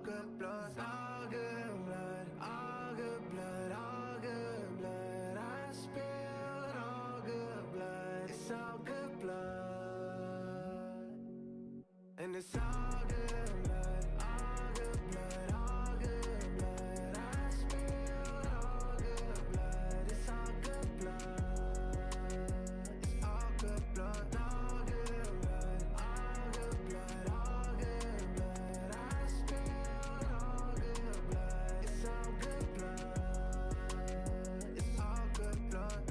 good blood, all good blood, all good blood, all good blood. I spilled all good blood. It's all good blood. And it's all good blood, all good blood, all good blood. I spilled all good blood. It's all good blood. It's all good blood, all good blood, all good blood, all good blood. I spilled all good blood. It's all good blood. It's all good blood.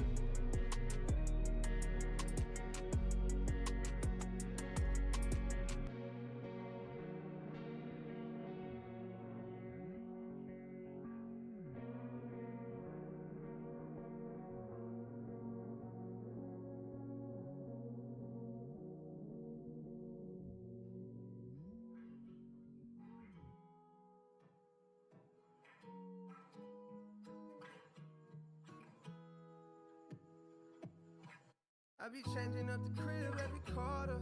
I be changing up the crib every quarter.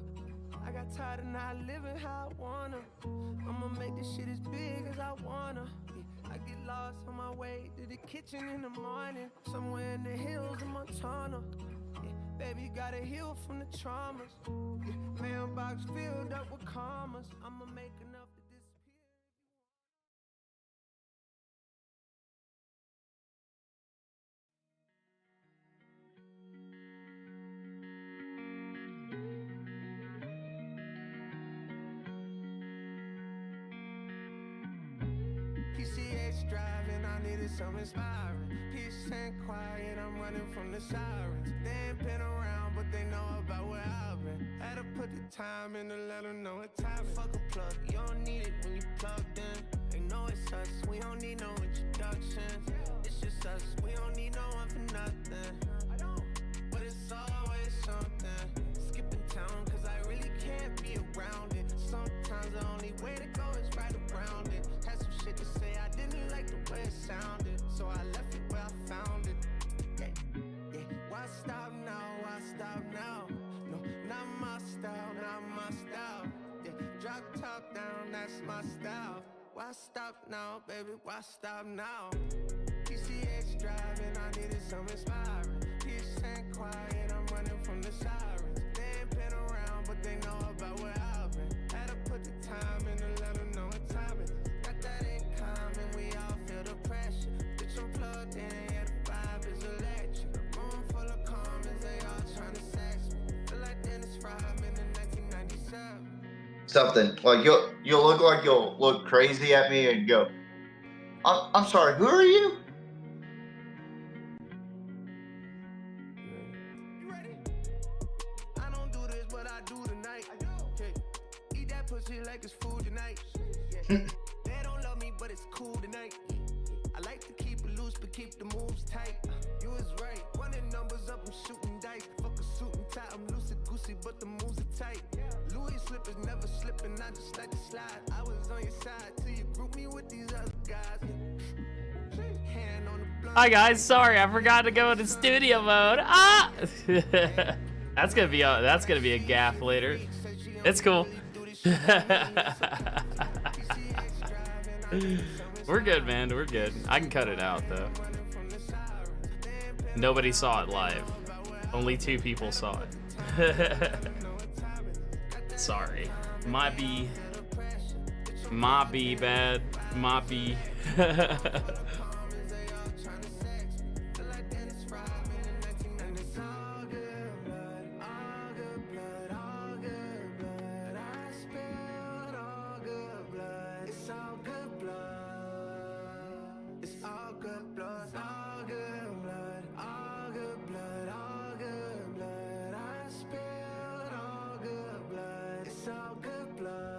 I got tired of not living how I wanna. I'ma make this shit as big as I wanna. Yeah, I get lost on my way to the kitchen in the morning. Somewhere in the hills of Montana. Yeah, baby gotta heal from the traumas. Yeah, mailbox filled up with commas. I'ma make enough to disappear. PCH driving, I needed some inspiring. Peace and quiet, I'm running from the sirens. They ain't been around, but they know about where I've been. Had to put the time in to let them know it's time. Fuck a plug, you don't need it when you plugged in. They know it's us, we don't need no introductions. It's just us, we don't need no one for nothing. But it's always something. Skipping town, cause I really can't be around it. Sometimes the only way to go is right around it. Had some shit to say, I didn't like the way it sounded, so I left it where I found it. Yeah, yeah. Why stop now? Why stop now? No, not my style, not my style. Yeah, drop top down, that's my style. Why stop now, baby? Why stop now? PCH driving, I needed some inspiring. Peace and quiet, I'm running from the sirens. They ain't been around, but they know about where I've been. Had to put the time in to let them know what time it is. Got that in common, we all feel the pressure. Bitch, I'm plugged in, yeah, the vibe is electric. Room full of comments, they all trying to sex me. Feel like Dennis Rodman in 1997. Something like you'll look like you'll look crazy at me and go, I'm sorry, who are you? You ready? I don't do this, but I do tonight. I do. Okay. Eat that pussy like it's food tonight. Yeah. They don't love me, but it's cool tonight. I like to keep it loose, but keep the moves tight. You was right. Running numbers up, I'm shooting dice. Fuck a suit and tie, I'm loosey goosey, but the moves are tight. Louis slippers never slipping, I just like to slide. I was on your side till you group me with these other guys. Hand on the blunt. Hi guys, sorry I forgot to go into studio mode. Ah, that's gonna be a gaff later. It's cool. We're good, man. We're good. I can cut it out though. Nobody saw it live. Only 2 people saw it. Sorry. Might be bad. Might be. And it's all good blood, all good blood, all good blood. I spilled all good blood. It's all good blood. It's all good blood, all good blood, all good blood, all good blood. I spilled all good blood. It's all good blood.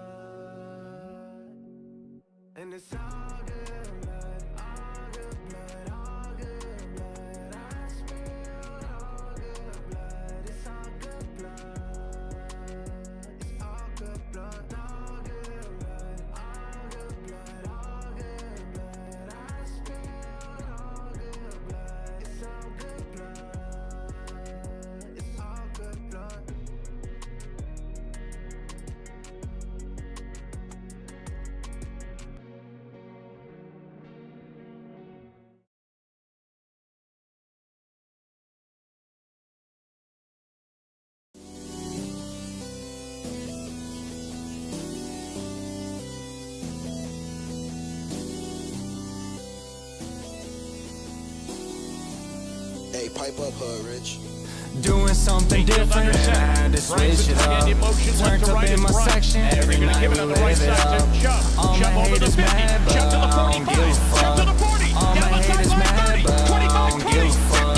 It's all good blood. pipe up, hood rich. Doing something different, had to switch it up. Turned up in my section, every night we live it up. All my haters mad, but I don't give a fuck. All my haters mad, but I don't give a fuck.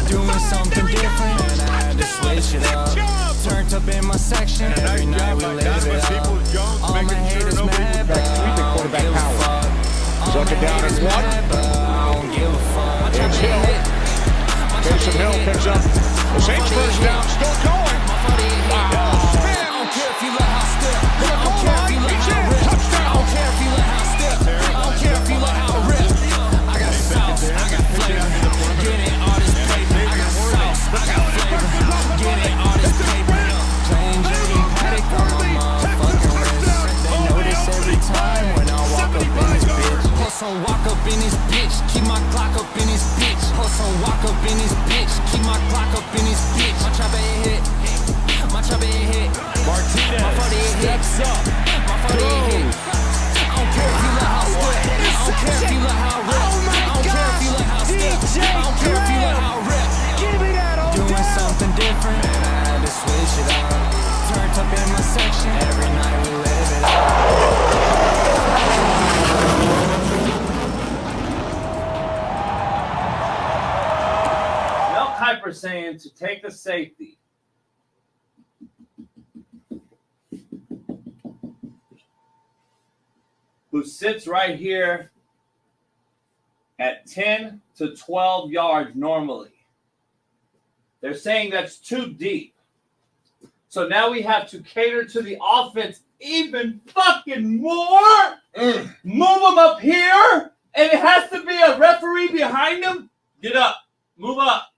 Doing something different, had to switch it up. Turned up in my section, every night we live it up. All my haters mad, but I don't give a fuck. All my haters mad, but I don't give a fuck. It's Hill. Taysom Hill picks up the Saints first down, still going. Wow. I don't care if you let how step. I don't care if you let how rip. I don't care if you let how step. I don't care if you let how rip. I got sauce, I got flavor. Getting all this paper. I got sauce, I got flavor. Getting all this paper. Plain Jane Paddock on my motherfucking wrist. They notice every time when I walk up in this bitch. Hustle, walk up in this bitch. Keep my Glock up in this bitch. Hustle, walk up in this bitch. Keep my Glock up in this bitch. My chopper hit. My chopper hit. Martinez my steps up. My funny hit. I don't care if you let how step. I don't care if you let how rip. I don't care if you let how step. I don't care if you let how rip. Doing something different, and I had to switch it up. Turned up in my section, every night we live it up. Kiper saying to take the safety. Who sits right here at 10 to 12 yards normally. They're saying that's too deep. So now we have to cater to the offense even fucking more. Move them up here, and it has to be a referee behind them. Get up. Move up.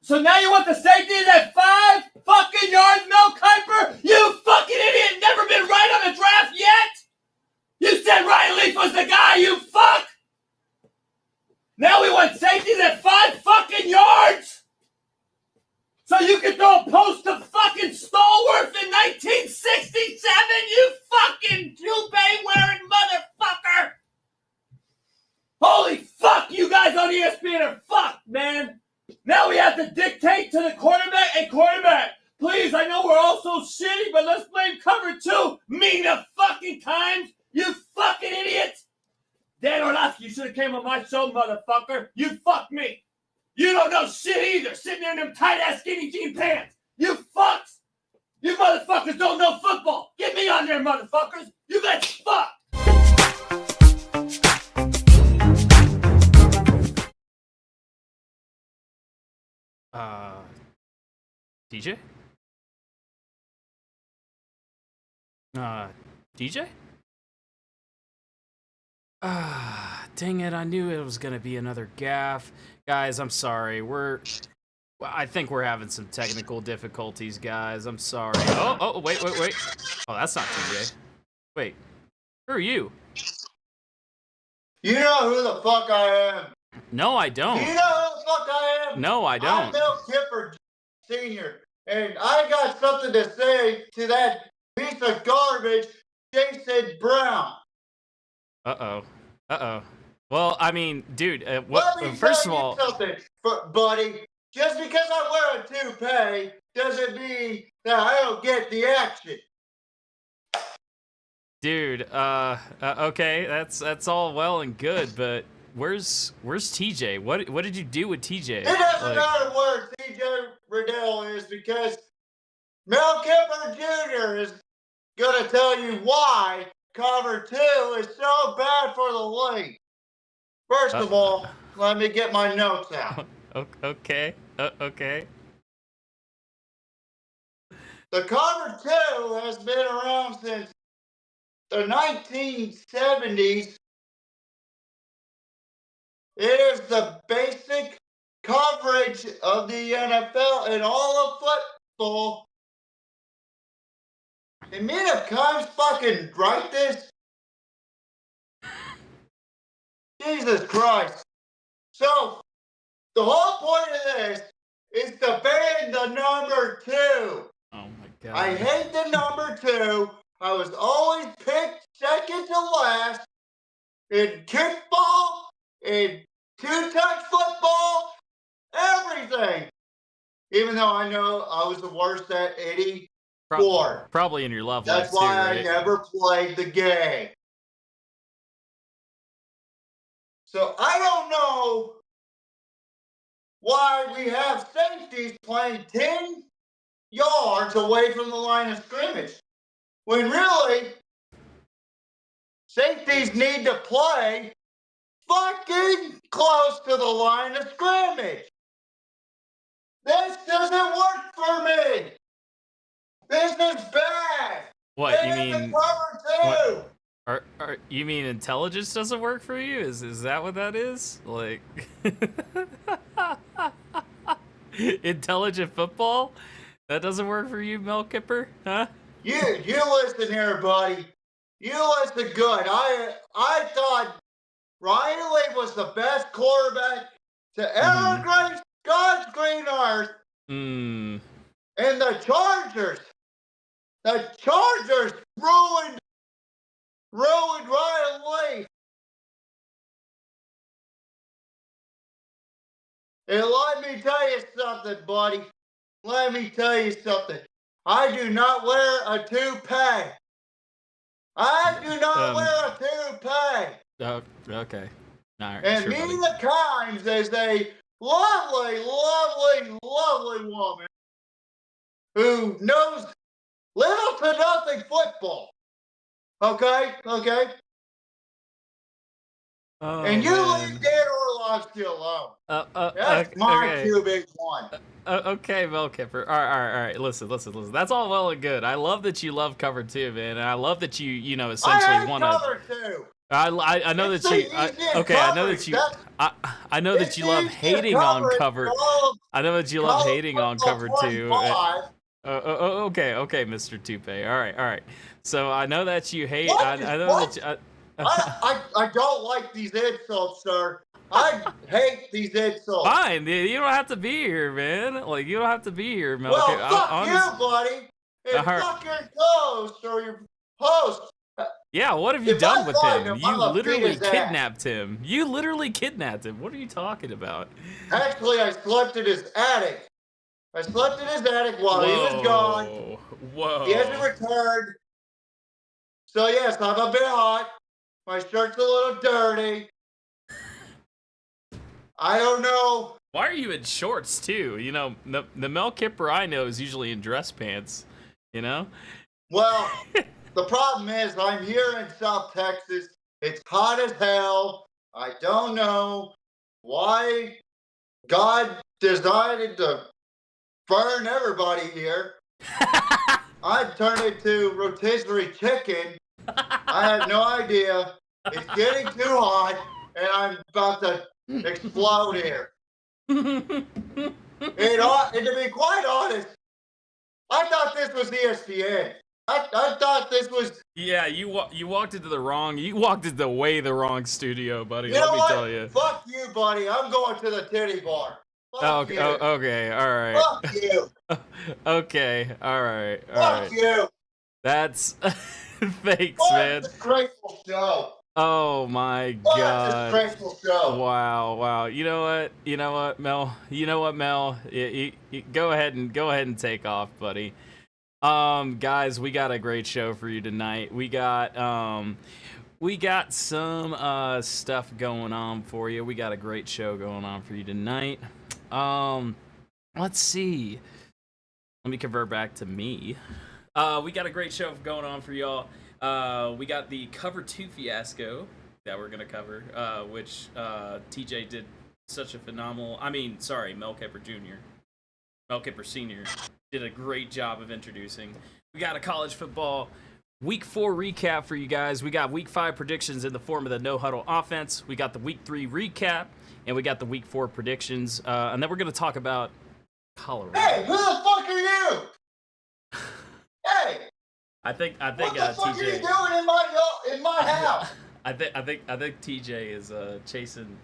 So now you want the safety at 5 fucking yards, Mel Kiper? You fucking idiot! Never been right on the draft yet? You said Ryan Leaf was the guy, you fuck! Now we want safeties at 5 fucking yards? So you can throw a post to fucking Stallworth in 1967, you fucking toupee wearing motherfucker! Holy fuck, you guys on ESPN are fucked, man! Now we have to dictate to the quarterback and quarterback. Please, I know we're all so shitty, but let's blame cover 2 the fucking times, you fucking idiot! Dan Orlovsky, you should have came on my show, motherfucker. You fucked me. You don't know shit either, sitting there in them tight-ass skinny jean pants. You fucks. You motherfuckers don't know football. Get me on there, motherfuckers. You guys fuck. DJ? DJ? Dang it, I knew it was gonna be another gaffe. Guys, I'm sorry. I think we're having some technical difficulties, guys. I'm sorry. Oh, wait. Oh, that's not TJ. Wait, who are you? You know who the fuck I am? No, I don't. Do you know who the fuck I am? No, I don't. I'm Bill Kiper Sr., and I got something to say to that piece of garbage, Jason Brown. Uh-oh. Well, I mean, dude, first of all, something, buddy. Just because I wear a toupee doesn't mean that I don't get the action. Dude, okay, that's all well and good, but where's TJ? What did you do with TJ? It doesn't matter where TJ Riddell is, because Mel Kiper Jr. is gonna tell you why cover 2 is so bad for the league. First of all, let me get my notes out. Okay. Okay. The cover 2 has been around since the 1970s. It is the basic coverage of the NFL and all of football. And me and Kimes fucking write this? Jesus Christ. So, the whole point of this is to ban the number 2. Oh my God. I hate the number 2. I was always picked second to last in kickball, in 2-touch football, was the worst at any Pro- sport. Probably in your love That's life, too, why right? I never played the game. So I don't know why we have safeties playing 10 yards away from the line of scrimmage. When really, safeties need to play fucking close to the line of scrimmage. This doesn't work for me. This is bad. What, This you is mean... cover 2. You mean intelligence doesn't work for you? Is that what that is? Like... Intelligent football? That doesn't work for you, Mel Kiper? Huh? You listen here, buddy. You listen good. I thought Riley was the best quarterback to ever grace God's green earth. Mm. And the Chargers ruined Ryan Leaf. And let me tell you something, buddy. Let me tell you something. I do not wear a toupee. I do not wear a toupee. Oh, okay. All right, And sure, buddy. Nina Kimes is a lovely, lovely, lovely woman who knows little to nothing football. Okay? Oh, And you man. leave Dan Orlovsky alone. That's okay, my okay. cubic one. Okay, Mel Kiper. All right. Listen. That's all well and good. I love that you love cover 2, man, and I love that you essentially want to. I hate cover 2. I know It's that you. the easiest I know that coverage. you. I know that It's you love easiest hating on coverage cover. in all of I know that you love college hating on football cover 2. 25. Okay, Mr. Toupee. All right. So I know that you hate. What I is- know what? that you. I don't like these insults, sir. I hate these insults. Fine, you don't have to be here, man. Like, you don't have to be here, Mel. Well, Okay, fuck you, buddy. And Alright. fuck your host or your host. Yeah, what have you If done I with find him? him, You I'm gonna beat literally his ass. kidnapped him. You literally kidnapped him. What are you talking about? Actually, I slept in his attic. I slept in his attic while he was gone. Whoa. He hasn't returned. So, yes, I'm a bit hot. My shirt's a little dirty. I don't know. Why are you in shorts, too? You know, the Mel Kiper I know is usually in dress pants, you know? Well, the problem is I'm here in South Texas. It's hot as hell. I don't know why God decided to burn everybody here. I'd turn it to rotisserie chicken. I have no idea. It's getting too hot, and I'm about to explode here. And to be quite honest, I thought this was ESPN. I thought this was. Yeah, you walked into the wrong studio, buddy. You Let know me what? tell you. Fuck you, buddy. I'm going to the titty bar. Fuck you. Okay, all right. Fuck you. Okay, all right. Fuck you. That's thanks, What man. a disgraceful show. Oh my What a god. disgraceful show. Wow. You know what, Mel? You go ahead and take off, buddy. Guys, we got a great show for you tonight. We got some stuff going on for you. We got a great show going on for you tonight. Let's see. Let me convert back to me. We got a great show going on for y'all. We got the cover 2 fiasco that we're gonna cover, which TJ did such a phenomenal. Mel Kiper Jr. Mel Kiper Sr. did a great job of introducing. We got a college football Week 4 recap for you guys. We got Week 5 predictions in the form of the no huddle offense. We got the Week 3 recap, and we got the Week 4 predictions. And then we're gonna talk about Colorado. Hey, who the fuck are you? Hey. I think What the fuck are you TJ. doing in my house? I think TJ is chasing.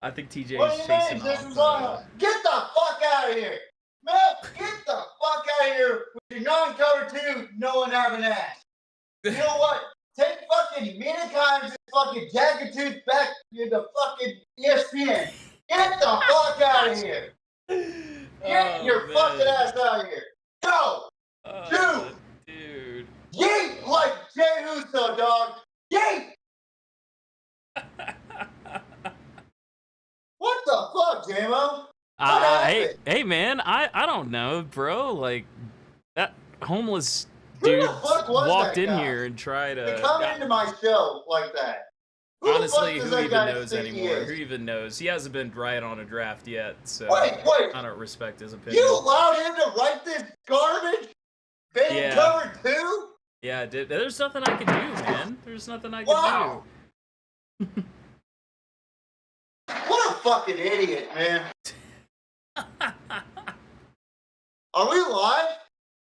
I think TJ What is do you chasing mean? This off. is on. Get the fuck out of here. Mel, get the fuck out of here with your non-cover 2, no one having ass. You know what? Take fucking Mina Kimes and fucking Jagged Tooth back into fucking ESPN. Get the fuck out of here. Get your fucking ass out of here. Go. Dude. Yeet like Jay Uso, dog. Yeet. What the fuck, J-Mo? Hey, man, I don't know, bro. Like, that homeless Who dude the fuck was walked that in guy? here and tried To to... come into my show like that. Who Honestly, the fuck does who that even guy knows think he anymore? is? Who even knows? He hasn't been right on a draft yet, so Wait. I don't respect his opinion. You allowed him to write this garbage? Being covered too? Yeah, dude. There's nothing I can do, man. There's nothing I can Wow. What a fucking idiot, man. Are we live?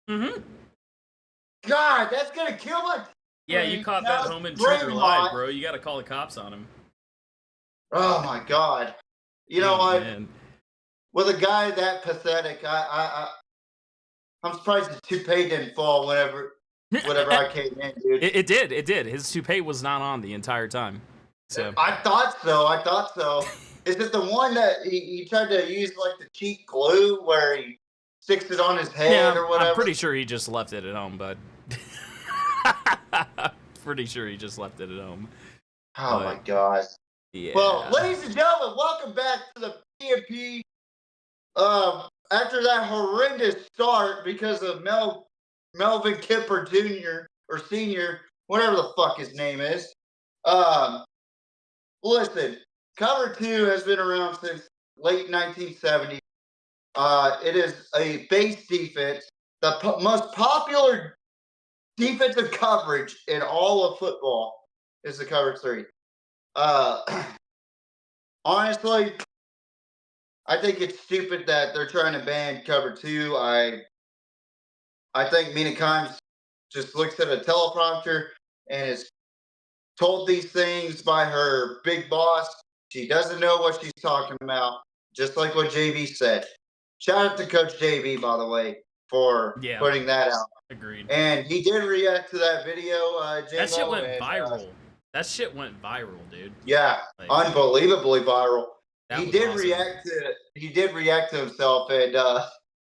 Mm-hmm. God, that's gonna kill my... Yeah, you caught Now that home it's intruder brain live, rot. bro. You gotta call the cops on him. Oh my God. You know Oh, what? man. With a guy that pathetic, I'm surprised his toupee didn't fall whenever I came in, dude. It did. His toupee was not on the entire time. So I thought so. Is it the one that he tried to use like the cheap glue where he sticks it on his head or whatever? I'm pretty sure he just left it at home, bud. Pretty sure he just left it at home. Oh my God. Yeah. Well, ladies and gentlemen, welcome back to the PMP. After that horrendous start because of Melvin Kiper Jr. or Sr., whatever the fuck his name is. Listen, Cover 2 has been around since late 1970. It is a base defense, the most popular defensive coverage in all of football is the Cover 3. Honestly, I think it's stupid that they're trying to ban Cover 2. I think Mina Kimes just looks at a teleprompter and is told these things by her big boss. She doesn't know what she's talking about, just like what JB said. Shout out to Coach JB, by the way, for putting that out. Agreed. And he did react to that video, That shit went viral. That shit went viral, dude. Yeah, like, unbelievably viral. He did awesome. He did react to himself, and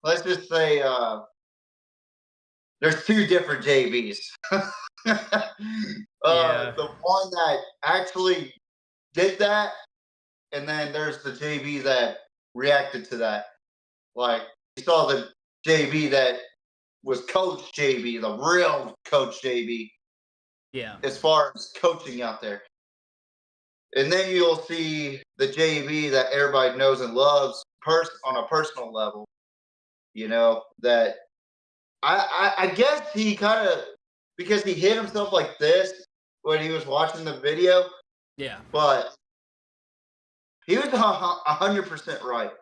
let's just say there's two different JBs. The one that actually did that, and then there's the JB that reacted to that. Like, you saw the JB that was Coach JB, the real Coach JB. Yeah. As far as coaching out there. And then you'll see the JB that everybody knows and loves on a personal level. You know, that I guess he kind of, because he hit himself like this when he was watching the video. Yeah. But he was 100% right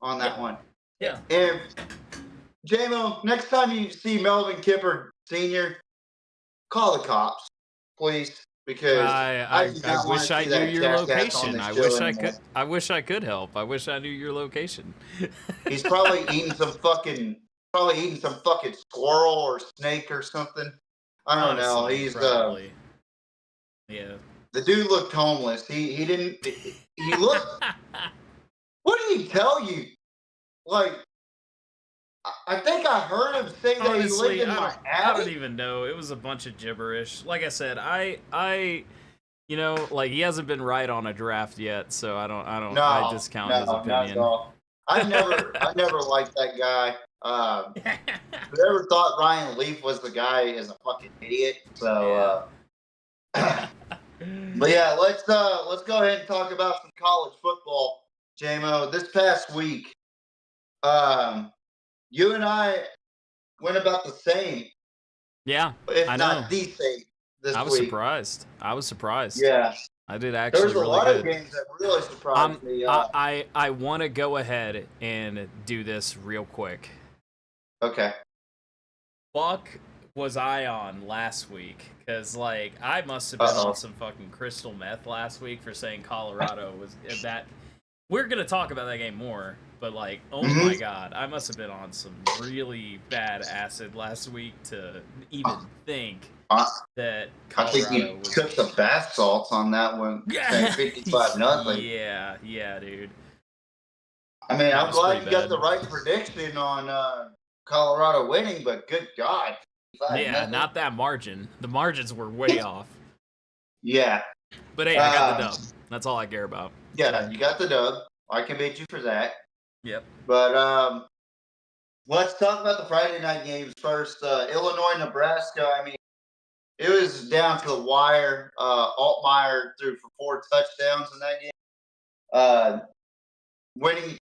on that one. Yeah. And J-Mo, next time you see Melvin Kiper Sr., call the cops, please, because I wish I knew your location. I wish I could help. I wish I knew your location. He's probably eating some fucking squirrel or snake or something. I don't know. He's probably. Yeah. The dude looked homeless. He didn't. He looked. What did he tell you? Like, I think I heard him say that Honestly, he lived in my I don't even know. It was a bunch of gibberish. Like I said, you know, like, he hasn't been right on a draft yet, so I discount his opinion. No. I never liked that guy. Whoever thought Ryan Leaf was the guy is a fucking idiot. So, but yeah, let's go ahead and talk about some college football, J-Mo. This past week, you and I went about the same. Yeah, if not the same. I was surprised. Yeah, I did actually. There's a really lot good. of games that really surprised me. I want to go ahead and do this real quick. Okay. Fuck was I on last week? Because, like, I must have been on some fucking crystal meth last week for saying Colorado was that. We're going to talk about that game more, but, like, oh my God, I must have been on some really bad acid last week to even think that Colorado I think you took the bath salts on that one. 55-0. Yeah, dude. I mean, That I'm was glad pretty you got bad. the right prediction on Colorado winning, but good God. Yeah, not that margin. The margins were way off. Yeah. But hey, I got the dub. That's all I care about. Yeah, you got the dub. I commend you for that. Yep. But let's talk about the Friday night games first. Illinois, Nebraska. I mean, it was down to the wire. Altmaier threw for 4 touchdowns in that game.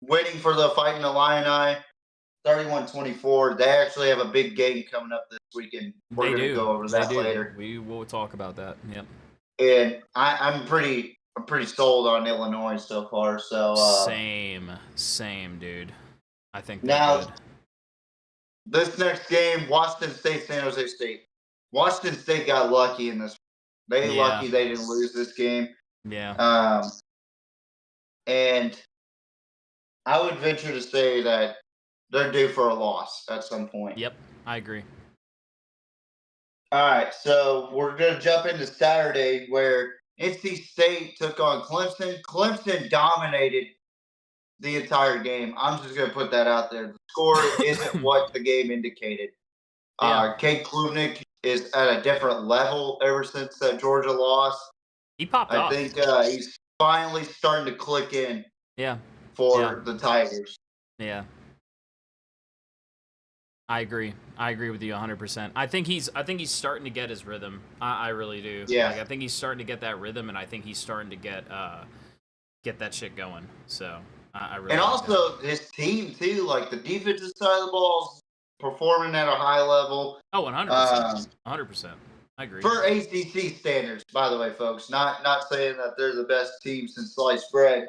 Winning for the Fighting Illini, 31-24. They actually have a big game coming up this weekend. We're going to go over that later. We will talk about that. Yep. And I'm pretty sold on Illinois so far. So same, dude. I think now good. This next game, Washington State, San Jose State. Washington State got lucky in this. Lucky they didn't lose this game. Yeah. And I would venture to say that they're due for a loss at some point. Yep, I agree. All right, so we're going to jump into Saturday where NC State took on Clemson. Clemson dominated the entire game. I'm just going to put that out there. The score isn't what the game indicated. Kate Klubnik is at a different level ever since that Georgia loss. He popped off. I think he's finally starting to click in. Yeah. For the Tigers. Yeah. I agree with you 100%. I think he's starting to get his rhythm. I really do. Yeah. Like, I think he's starting to get that rhythm, and I think he's starting to get that shit going. So I really. And like also that. his team too, like the defensive side of the ball is performing at a high level. Oh, 100%. 100%. I agree. For ACC standards, by the way, folks. Not saying that they're the best team since sliced bread.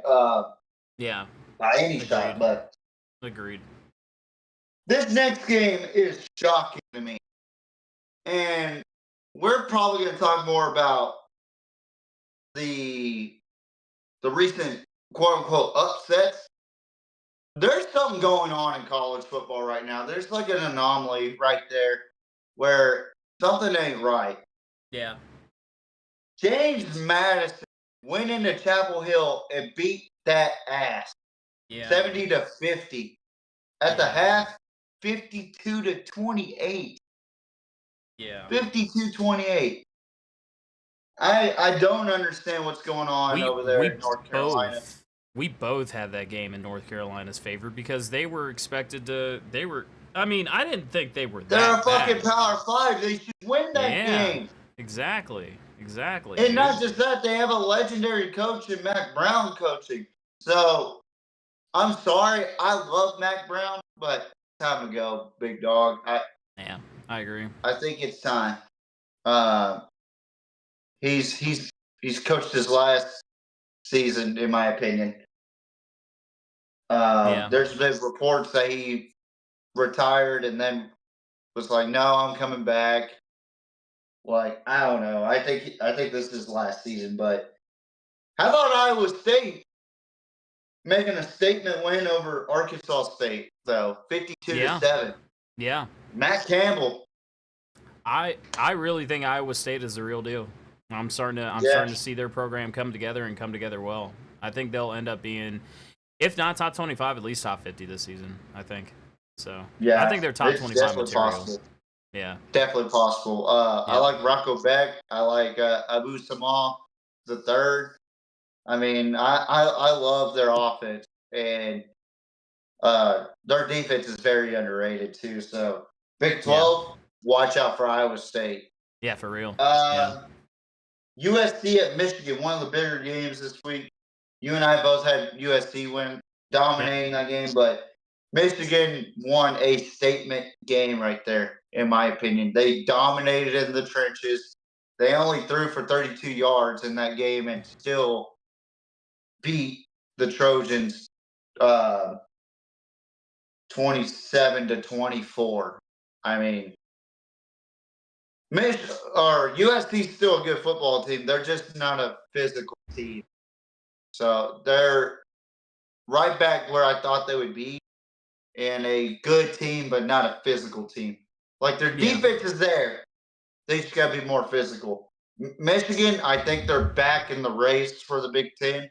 Yeah. By any shot, but agreed. This next game is shocking to me. And we're probably going to talk more about the recent quote-unquote upsets. There's something going on in college football right now. There's like an anomaly right there where something ain't right. Yeah. James Madison went into Chapel Hill and beat that ass. Yeah. 70-50. At the half, 52-28. Yeah. 52-28. I don't understand what's going on over there in North Carolina. We both had that game in North Carolina's favor because they were expected to. I mean, I didn't think they were. They're a fucking Power 5. They should win that game. Exactly. And dude. not just that, they have a legendary coach in Mac Brown coaching. So I'm sorry, I love Mac Brown, but time to go, big dog. Yeah, I agree. I think it's time. He's coached his last season, in my opinion. There's been reports that he retired and then was like, "No, I'm coming back." Like, I don't know. I think this is his last season. But how about Iowa State making a statement win over Arkansas State? So 52-7. Yeah. Matt Campbell. I really think Iowa State is the real deal. I'm starting to see their program come together and come together well. I think they'll end up being, if not top 25, at least top 50 this season. I think so. Yeah, I think they're top 25 material. Possible. Yeah, definitely possible. I like Rocco Beck. I like Abu Samal the third. I mean, I love their offense, and their defense is very underrated too. So Big 12, watch out for Iowa State. Yeah, for real. USC at Michigan, one of the bigger games this week. You and I both had USC dominating that game, but Michigan won a statement game right there, in my opinion. They dominated in the trenches. They only threw for 32 yards in that game and still beat the Trojans 27-24. I mean, USC is still a good football team. They're just not a physical team. So they're right back where I thought they would be, and a good team, but not a physical team. Like, their defense is there. They just got to be more physical. Michigan, I think they're back in the race for the Big Ten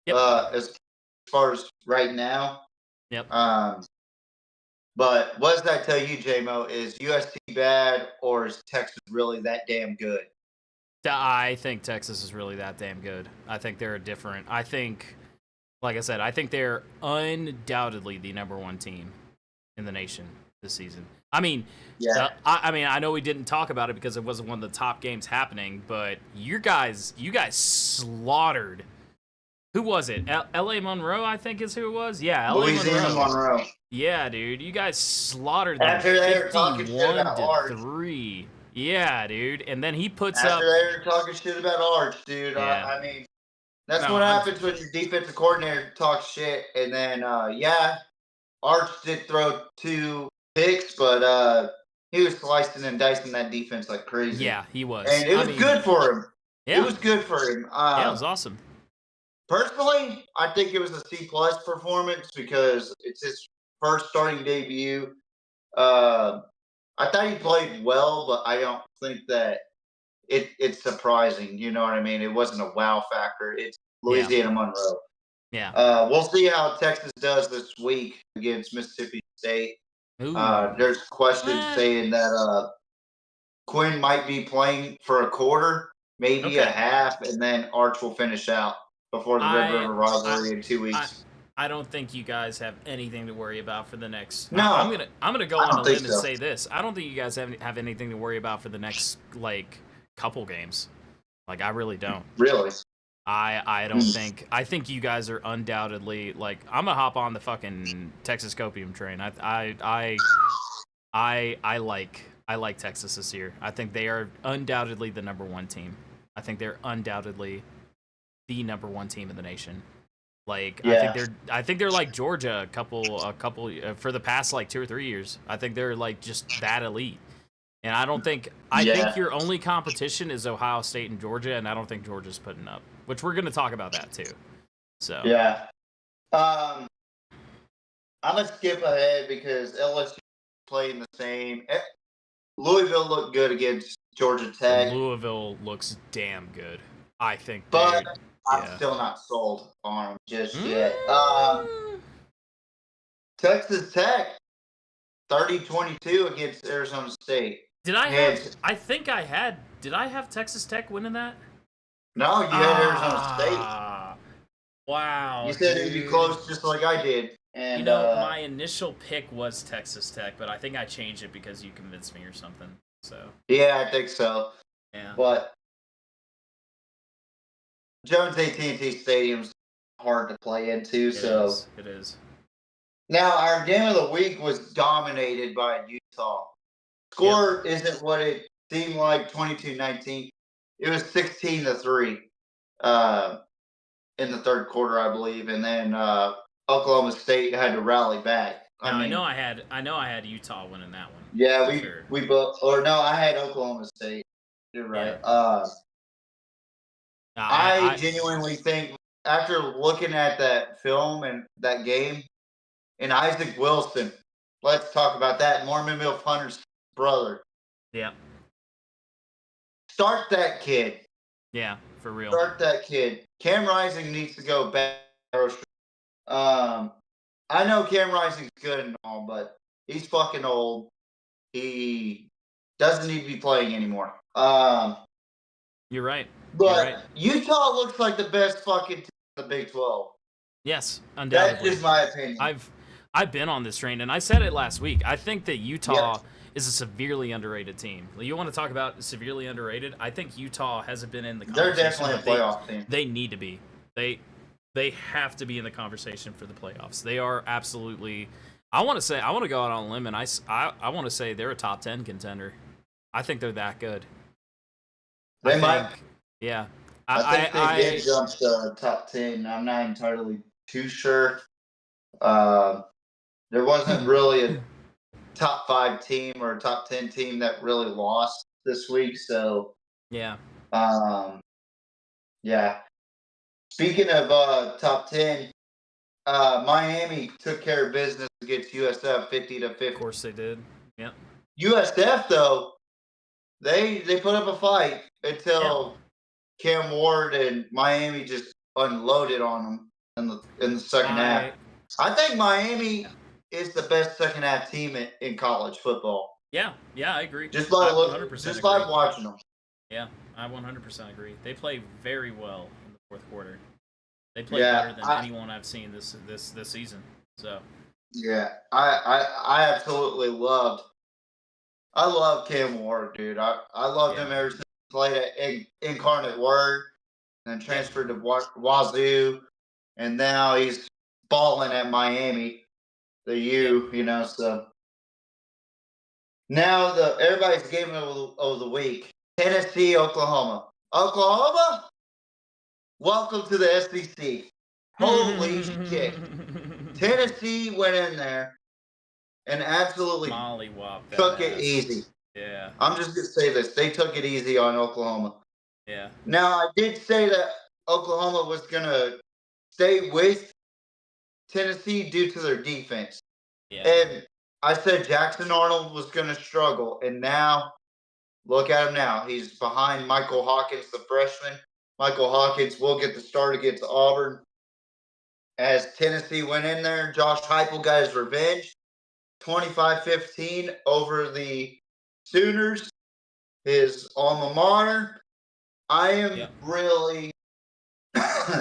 as far as right now. Yep. But what does that tell you, J-Mo? Is USC bad or is Texas really that damn good? I think Texas is really that damn good. I think they're different. I think, like I said, I think they're undoubtedly the number one team in the nation this season. I mean, I know we didn't talk about it because it wasn't one of the top games happening, but you guys slaughtered. Who was it? L.A. Monroe, I think is who it was. Yeah, L.A. Louisiana Monroe. Yeah, dude, you guys slaughtered them. After they were talking shit about Arch. 51-3. Yeah, dude, and then he puts After up. they were talking shit about Arch, dude. Yeah. I mean, that's what happens when your defensive coordinator talks shit, and then Arch did throw 2 picks, but he was slicing and dicing that defense like crazy. Yeah, he was, and it was good for him. Yeah, it was good for him. Yeah, it was awesome. Personally, I think it was a C+ performance because it's his first starting debut. I thought he played well, but I don't think that it's surprising. You know what I mean? It wasn't a wow factor. It's Louisiana Monroe. Yeah. We'll see how Texas does this week against Mississippi State. There's questions saying that Quinn might be playing for a quarter, maybe a half, and then Arch will finish out before the Red River rivalry in 2 weeks. I don't think you guys have anything to worry about for the next. No, I'm gonna go on a limb and say this. I don't think you guys have anything to worry about for the next couple games. I really don't. Really? I don't think. I think you guys are undoubtedly I'm gonna hop on the fucking Texas Copium train. I like Texas this year. I think they are undoubtedly the number one team. I think they're undoubtedly the number one team in the nation. I think they're like Georgia a couple for the past 2 or 3 years. I think they're just that elite. And I don't think I think your only competition is Ohio State and Georgia, and I don't think Georgia's putting up. Which we're going to talk about that too. So yeah, I'm gonna skip ahead because LSU playing the same. Louisville looked good against Georgia Tech. Louisville looks damn good, I think. But I'm still not sold on them just yet. Texas Tech 30-22 against Arizona State. Did I have? I think I had. Did I have Texas Tech winning that? No, you had Arizona State. Wow. You said it'd be close, just like I did. And my initial pick was Texas Tech, but I think I changed it because you convinced me or something. So. Yeah, I think so. Yeah. But Jones AT&T Stadium's hard to play into, It is. Now, our game of the week was dominated by Utah. Score isn't what it seemed like, 22-19. It was 16-3 in the third quarter, I believe, and then Oklahoma State had to rally back. I know I had Utah winning that one. Yeah, we both. Or no, I had Oklahoma State. You're right. Yeah. I genuinely think after looking at that film and that game, and Isaac Wilson, let's talk about that. Norman Milf Hunter's brother. Yeah. Start that kid. Yeah, for real. Start that kid. Cam Rising needs to go back. I know Cam Rising's good and all, but he's fucking old. He doesn't need to be playing anymore. You're right. But Utah looks like the best fucking team in the Big 12. Yes, undoubtedly. That is my opinion. I've been on this train, and I said it last week. I think that Utah is a severely underrated team. You want to talk about severely underrated? I think Utah hasn't been in the conversation. They're definitely a playoff team. They need to be. They have to be in the conversation for the playoffs. They are absolutely. I want to go out on a limb, and I want to say they're a top 10 contender. I think they're that good. They might. Yeah. I think they did jump to top 10. I'm not entirely too sure. There wasn't really a top 5 team or a top 10 team that really lost this week. So, yeah. Yeah. Speaking of top 10, Miami took care of business against USF 50-50. Of course they did. Yeah. USF, though, they put up a fight until Cam Ward and Miami just unloaded on them. in the second half. I think Miami is the best second half team in college football. Yeah, I agree. Just by I 100% just agree. by watching them. Yeah, I 100% agree. They play very well in the fourth quarter. They play better than anyone I've seen this season. So. Yeah, I absolutely loved. I love Cam Ward, dude. I loved him ever since he played at Incarnate Word, and transferred to Wazoo, and now he's balling at Miami, the U. You know, so now everybody's game of the week: Tennessee, Oklahoma. Oklahoma, welcome to the SEC. Holy shit! Tennessee went in there and absolutely took it easy. Yeah. I'm just going to say this. They took it easy on Oklahoma. Yeah. Now, I did say that Oklahoma was going to stay with Tennessee due to their defense. Yeah. And I said Jackson Arnold was going to struggle. And now, look at him now. He's behind Michael Hawkins, the freshman. Michael Hawkins will get the start against Auburn. As Tennessee went in there, Josh Heupel got his revenge. 25-15 over the Sooners, his alma mater. I am really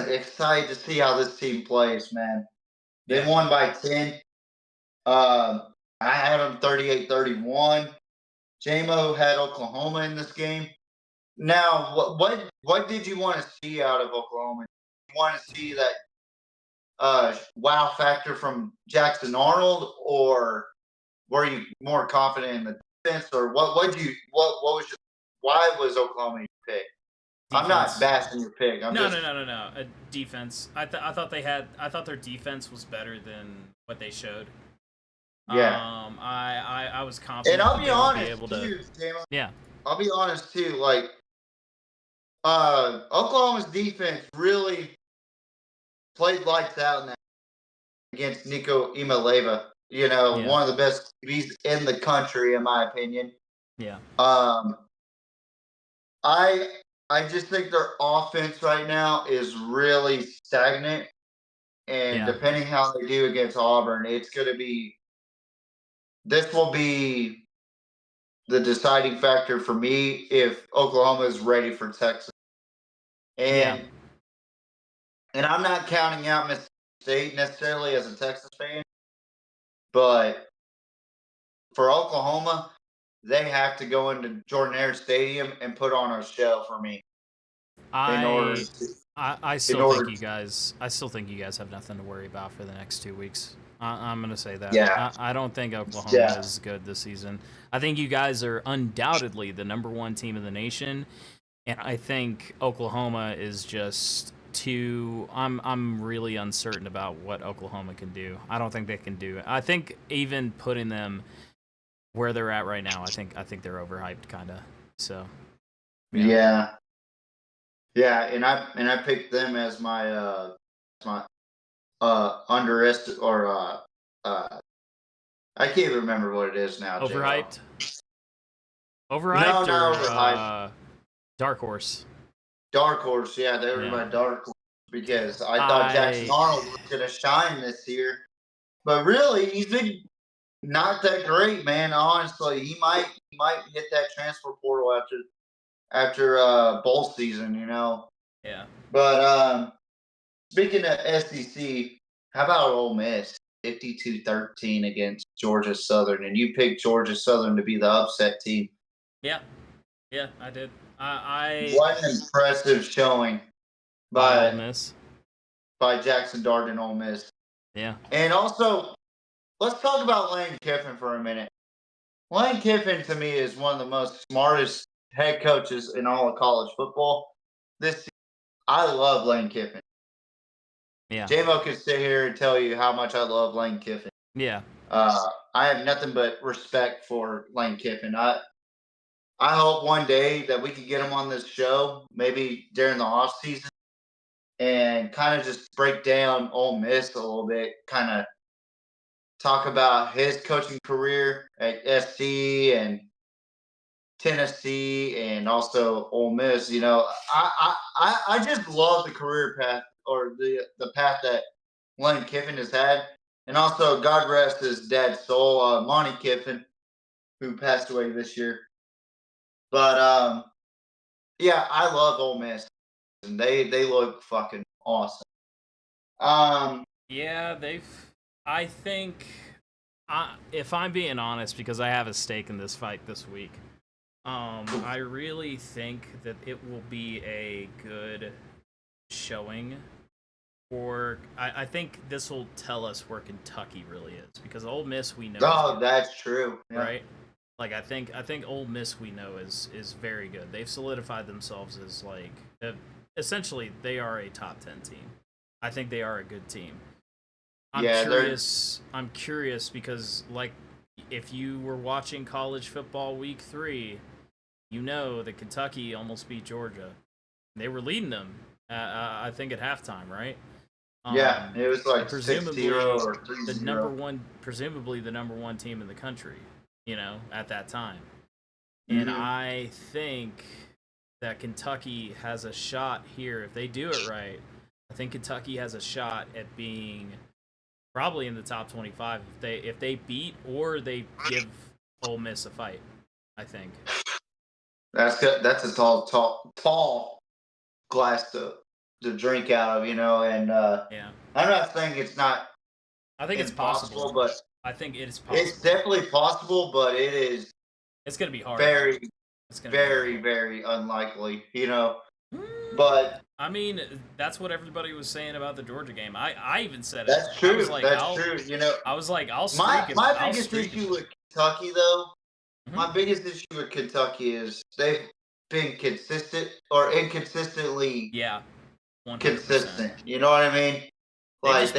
excited to see how this team plays, man. They won by 10. I had them 38-31. JMO had Oklahoma in this game. Now, what did you want to see out of Oklahoma? You want to see that wow factor from Jackson Arnold, or were you more confident in the defense, or what was your why was Oklahoma your pick? Defense. I'm not bashing your pick. No. Defense. I thought their defense was better than what they showed. Yeah. I was confident. And I'll be honest too, Jamo. Yeah. I'll be honest too. Like, Oklahoma's defense really played lights out in that against Nico Imaleva. You know, one of the best QBs in the country, in my opinion. Yeah. I just think their offense right now is really stagnant, and depending how they do against Auburn, this will be the deciding factor for me if Oklahoma is ready for Texas. And I'm not counting out Mississippi State necessarily as a Texas fan, but for Oklahoma, they have to go into Jordan-Hare Stadium and put on a show for me. I still think you guys have nothing to worry about for the next 2 weeks. I'm gonna say that. Yeah. I don't think Oklahoma is good this season. I think you guys are undoubtedly the #1 team in the nation, and I think Oklahoma is just too. I'm really uncertain about what Oklahoma can do. I don't think they can do it. I think even putting them where they're at right now, I think they're overhyped, kind of. So. Yeah, and I picked them as my underestimate, or I can't remember what it is now. Overhyped. No, Overhyped not or overhyped. Dark Horse. Dark Horse, yeah, they were my Dark Horse because I thought Jackson Arnold was going to shine this year, but really he's been not that great, man. Honestly, he might hit that transfer portal after bowl season, you know. Yeah. But speaking of SEC, how about Ole Miss 52-13 against Georgia Southern, and you picked Georgia Southern to be the upset team. Yeah, I did. What an impressive showing by Ole Miss, by Jackson Dart and Ole Miss. Yeah. And also, let's talk about Lane Kiffin for a minute. Lane Kiffin, to me, is one of the most smartest head coaches in all of college football. I love Lane Kiffin. Yeah. J-Mo could sit here and tell you how much I love Lane Kiffin. Yeah. I have nothing but respect for Lane Kiffin. I hope one day that we could get him on this show, maybe during the off season, and kind of just break down Ole Miss a little bit, kind of talk about his coaching career at SC and Tennessee and also Ole Miss. You know, I just love the career path or the path that Lane Kiffin has had, and also God rest his dad's soul, Monty Kiffin, who passed away this year. But yeah, I love Ole Miss, and they look fucking awesome. Yeah, I think, if I'm being honest, because I have a stake in this fight this week, I really think that it will be a good showing. I think this will tell us where Kentucky really is, because Ole Miss we know. Oh, that's true. Yeah. Right? Like I think Ole Miss we know is very good. They've solidified themselves as like essentially they are a top 10 team. I think they are a good team. I'm curious because like if you were watching college football week 3, you know that Kentucky almost beat Georgia. They were leading them, I think, at halftime, right? Yeah, it was like presumably 6-0 or 3-0. Presumably the number one team in the country, you know, at that time. And I think that Kentucky has a shot here if they do it right. I think Kentucky has a shot at being probably in the top 25 if they beat or they give Ole Miss a fight. I think that's good. That's a tall glass to drink out of, you know. And yeah, I'm not saying it's not. I think it's possible, but I think it is possible. It's definitely possible, but it is. It's gonna be hard. Very unlikely, you know. But I mean, that's what everybody was saying about the Georgia game. I even said it. That's true. I was like, that's true. You know, I was like, I'll streak. My biggest issue with Kentucky, though, my biggest issue with Kentucky is they've been consistent or inconsistently. Yeah, 100%. Consistent. You know what I mean? Like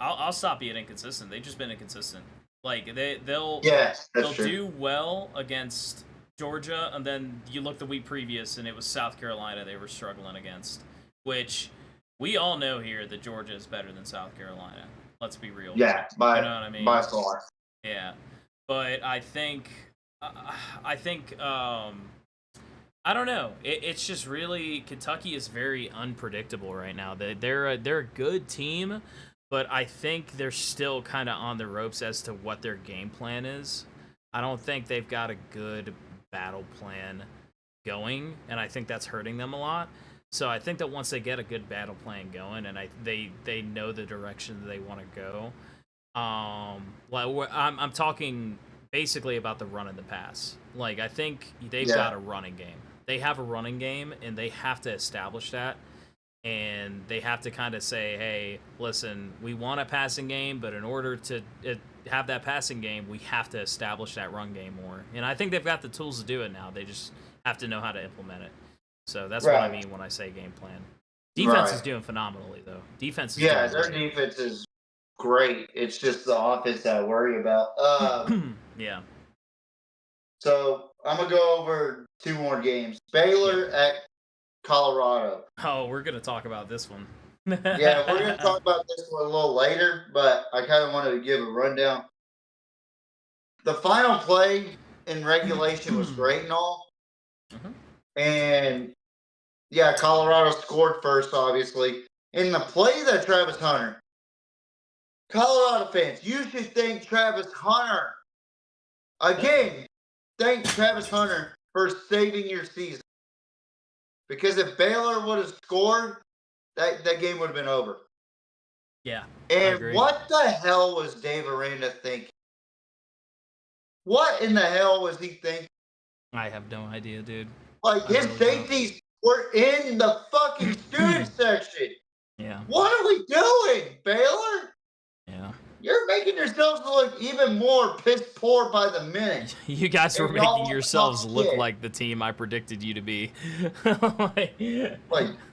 I'll stop being inconsistent. They've just been inconsistent. Like they'll true. do well against Georgia, and then you look the week previous, and it was South Carolina they were struggling against, which we all know here that Georgia is better than South Carolina. Let's be real. Yeah, you know what I mean? By far. Yeah, but I think I don't know. It's just really Kentucky is very unpredictable right now. They're a good team, but I think they're still kind of on the ropes as to what their game plan is. I don't think they've got a good battle plan going, and I think that's hurting them a lot. So I think that once they get a good battle plan going, and they know the direction that they want to go, I'm talking basically about the run and the pass. Like I think they've got a running game. They have a running game, and they have to establish that. And they have to kind of say, hey, listen, we want a passing game, but in order to have that passing game, we have to establish that run game more. And I think they've got the tools to do it now. They just have to know how to implement it. So that's what I mean when I say game plan. Defense is doing phenomenally, though. Defense is doing their defense is great. It's just the offense that I worry about. Yeah. So I'm going to go over 2 more games. Baylor at Colorado. Oh, we're going to talk about this one. Yeah, we're going to talk about this one a little later, but I kind of wanted to give a rundown. The final play in regulation was great and all. And, yeah, Colorado scored first, obviously. In the play that Travis Hunter, Colorado fans, you should thank Travis Hunter. Again, thank Travis Hunter for saving your season. Because if Baylor would have scored, that game would have been over. Yeah. And what the hell was Dave Aranda thinking? What in the hell was he thinking? I have no idea, dude. Like, his safeties were in the fucking student section. Yeah. What are we doing, Baylor? Yeah. You're making yourselves look even more piss poor by the minute. You guys were making yourselves look like the team I predicted you to be. like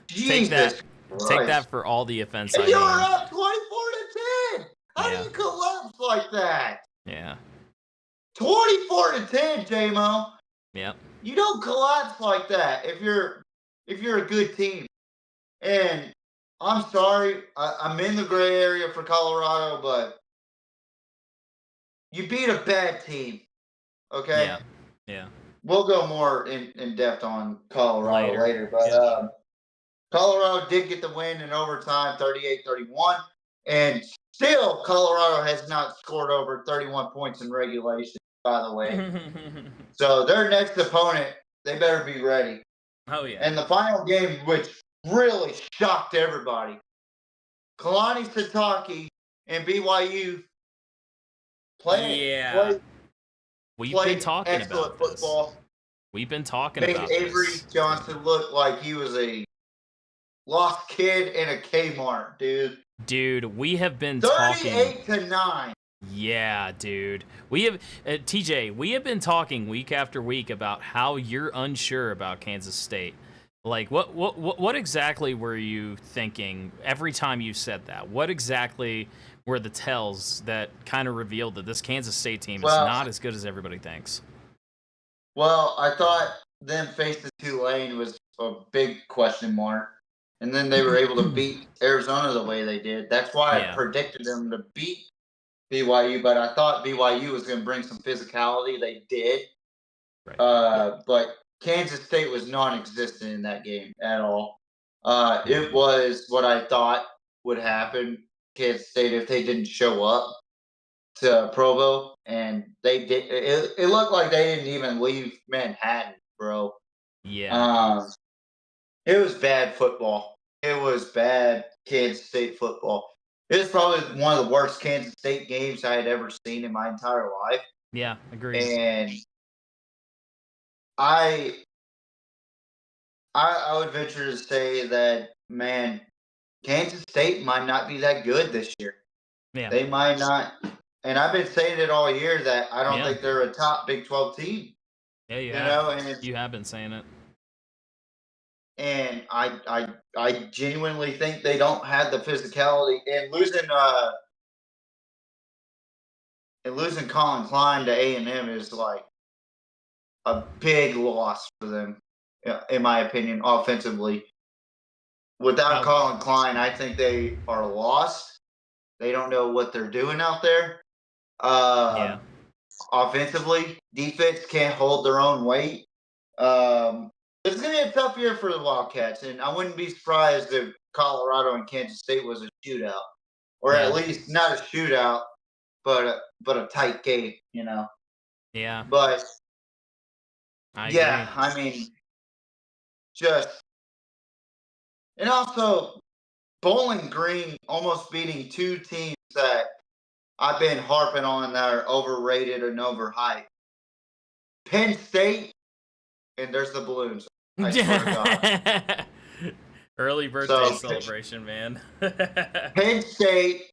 Jesus Take that for all the offense I mean. You're up 24-10. How do you collapse like that? Yeah. 24-10, J-Mo. Yep. You don't collapse like that if you're a good team. And I'm sorry, I'm in the gray area for Colorado, but you beat a bad team. Okay? Yeah. we'll go more in depth on Colorado later. But Yeah. Colorado did get the win in overtime, 38-31, and still Colorado has not scored over 31 points in regulation, by the way. So their next opponent, they better be ready. Oh, yeah. And the final game, which really shocked everybody, Kalani Sitake and BYU We've been talking excellent about football. this. We've been talking Made about Avery this. Johnson look like he was a lost kid in a Kmart, dude. Dude, we have been talking 38-9. Yeah, dude. We have TJ, we have been talking week after week about how you're unsure about Kansas State. Like what exactly were you thinking every time you said that? What exactly were the tells that kind of revealed that this Kansas State team is not as good as everybody thinks? Well, I thought them facing Tulane was a big question mark. And then they were able to beat Arizona the way they did. That's why I predicted them to beat BYU, but I thought BYU was going to bring some physicality. They did. Right. But Kansas State was non-existent in that game at all. It was what I thought would happen, Kansas State, if they didn't show up to Provo. And they did. It looked like they didn't even leave Manhattan, bro. Yeah. It was bad football. It was bad Kansas State football. It was probably one of the worst Kansas State games I had ever seen in my entire life. Yeah, agreed. And I would venture to say that, man, Kansas State might not be that good this year. Yeah. They might not. And I've been saying it all year that I don't think they're a top Big 12 team. Yeah, you have been saying it. And I genuinely think they don't have the physicality. And losing Colin Klein to A&M is like a big loss for them, in my opinion, offensively. Without Colin Klein, I think they are lost. They don't know what they're doing out there. Offensively, defense can't hold their own weight. It's going to be a tough year for the Wildcats, and I wouldn't be surprised if Colorado and Kansas State was a shootout, or at least not a shootout, but a tight game, you know. Yeah. But I agree. I mean, and also Bowling Green almost beating two teams that I've been harping on that are overrated and overhyped. Penn State, and there's the balloons. I swear to God. Early birthday celebration, man. Penn State,